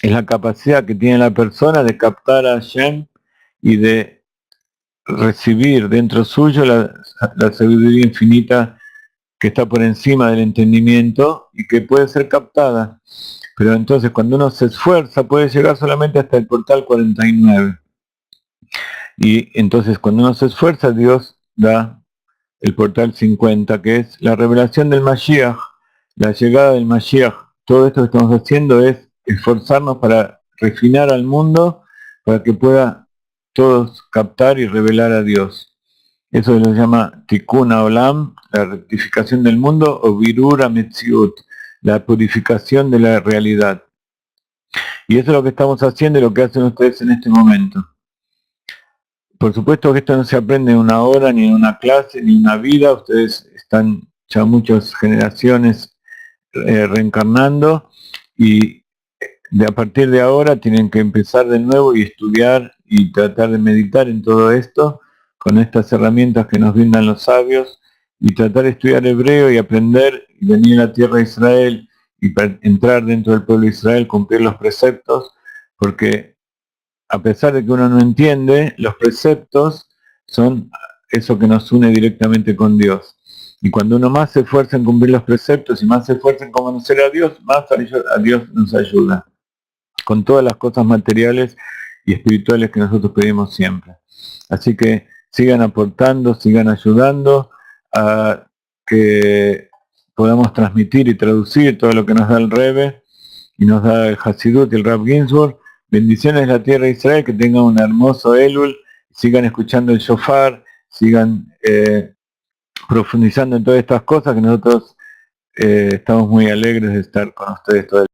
es la capacidad que tiene la persona de captar a Hashem y de recibir dentro suyo la sabiduría infinita que está por encima del entendimiento y que puede ser captada. Pero entonces cuando uno se esfuerza puede llegar solamente hasta el portal 49. Y entonces cuando uno se esfuerza, Dios da el portal 50, que es la revelación del Mashiach, la llegada del Mashiach. Todo esto que estamos haciendo es esforzarnos para refinar al mundo, para que pueda todos captar y revelar a Dios. Eso se llama Tikkun Olam, la rectificación del mundo, o Birur HaMetziut, la purificación de la realidad. Y eso es lo que estamos haciendo y lo que hacen ustedes en este momento. Por supuesto que esto no se aprende en una hora, ni en una clase, ni en una vida. Ustedes están ya muchas generaciones reencarnando y a partir de ahora tienen que empezar de nuevo y estudiar y tratar de meditar en todo esto con estas herramientas que nos brindan los sabios y tratar de estudiar hebreo y aprender y venir a la tierra de Israel y entrar dentro del pueblo de Israel, cumplir los preceptos, porque a pesar de que uno no entiende, los preceptos son eso que nos une directamente con Dios. Y cuando uno más se esfuerza en cumplir los preceptos y más se esfuerza en conocer a Dios, más a Dios nos ayuda. con todas las cosas materiales y espirituales que nosotros pedimos siempre. Así que sigan aportando, sigan ayudando a que podamos transmitir y traducir todo lo que nos da el Rebbe y nos da el Hasidut y el Rav Ginsburg. Bendiciones de la tierra de Israel, que tengan un hermoso Elul, sigan escuchando el shofar, sigan profundizando en todas estas cosas, que nosotros estamos muy alegres de estar con ustedes todo el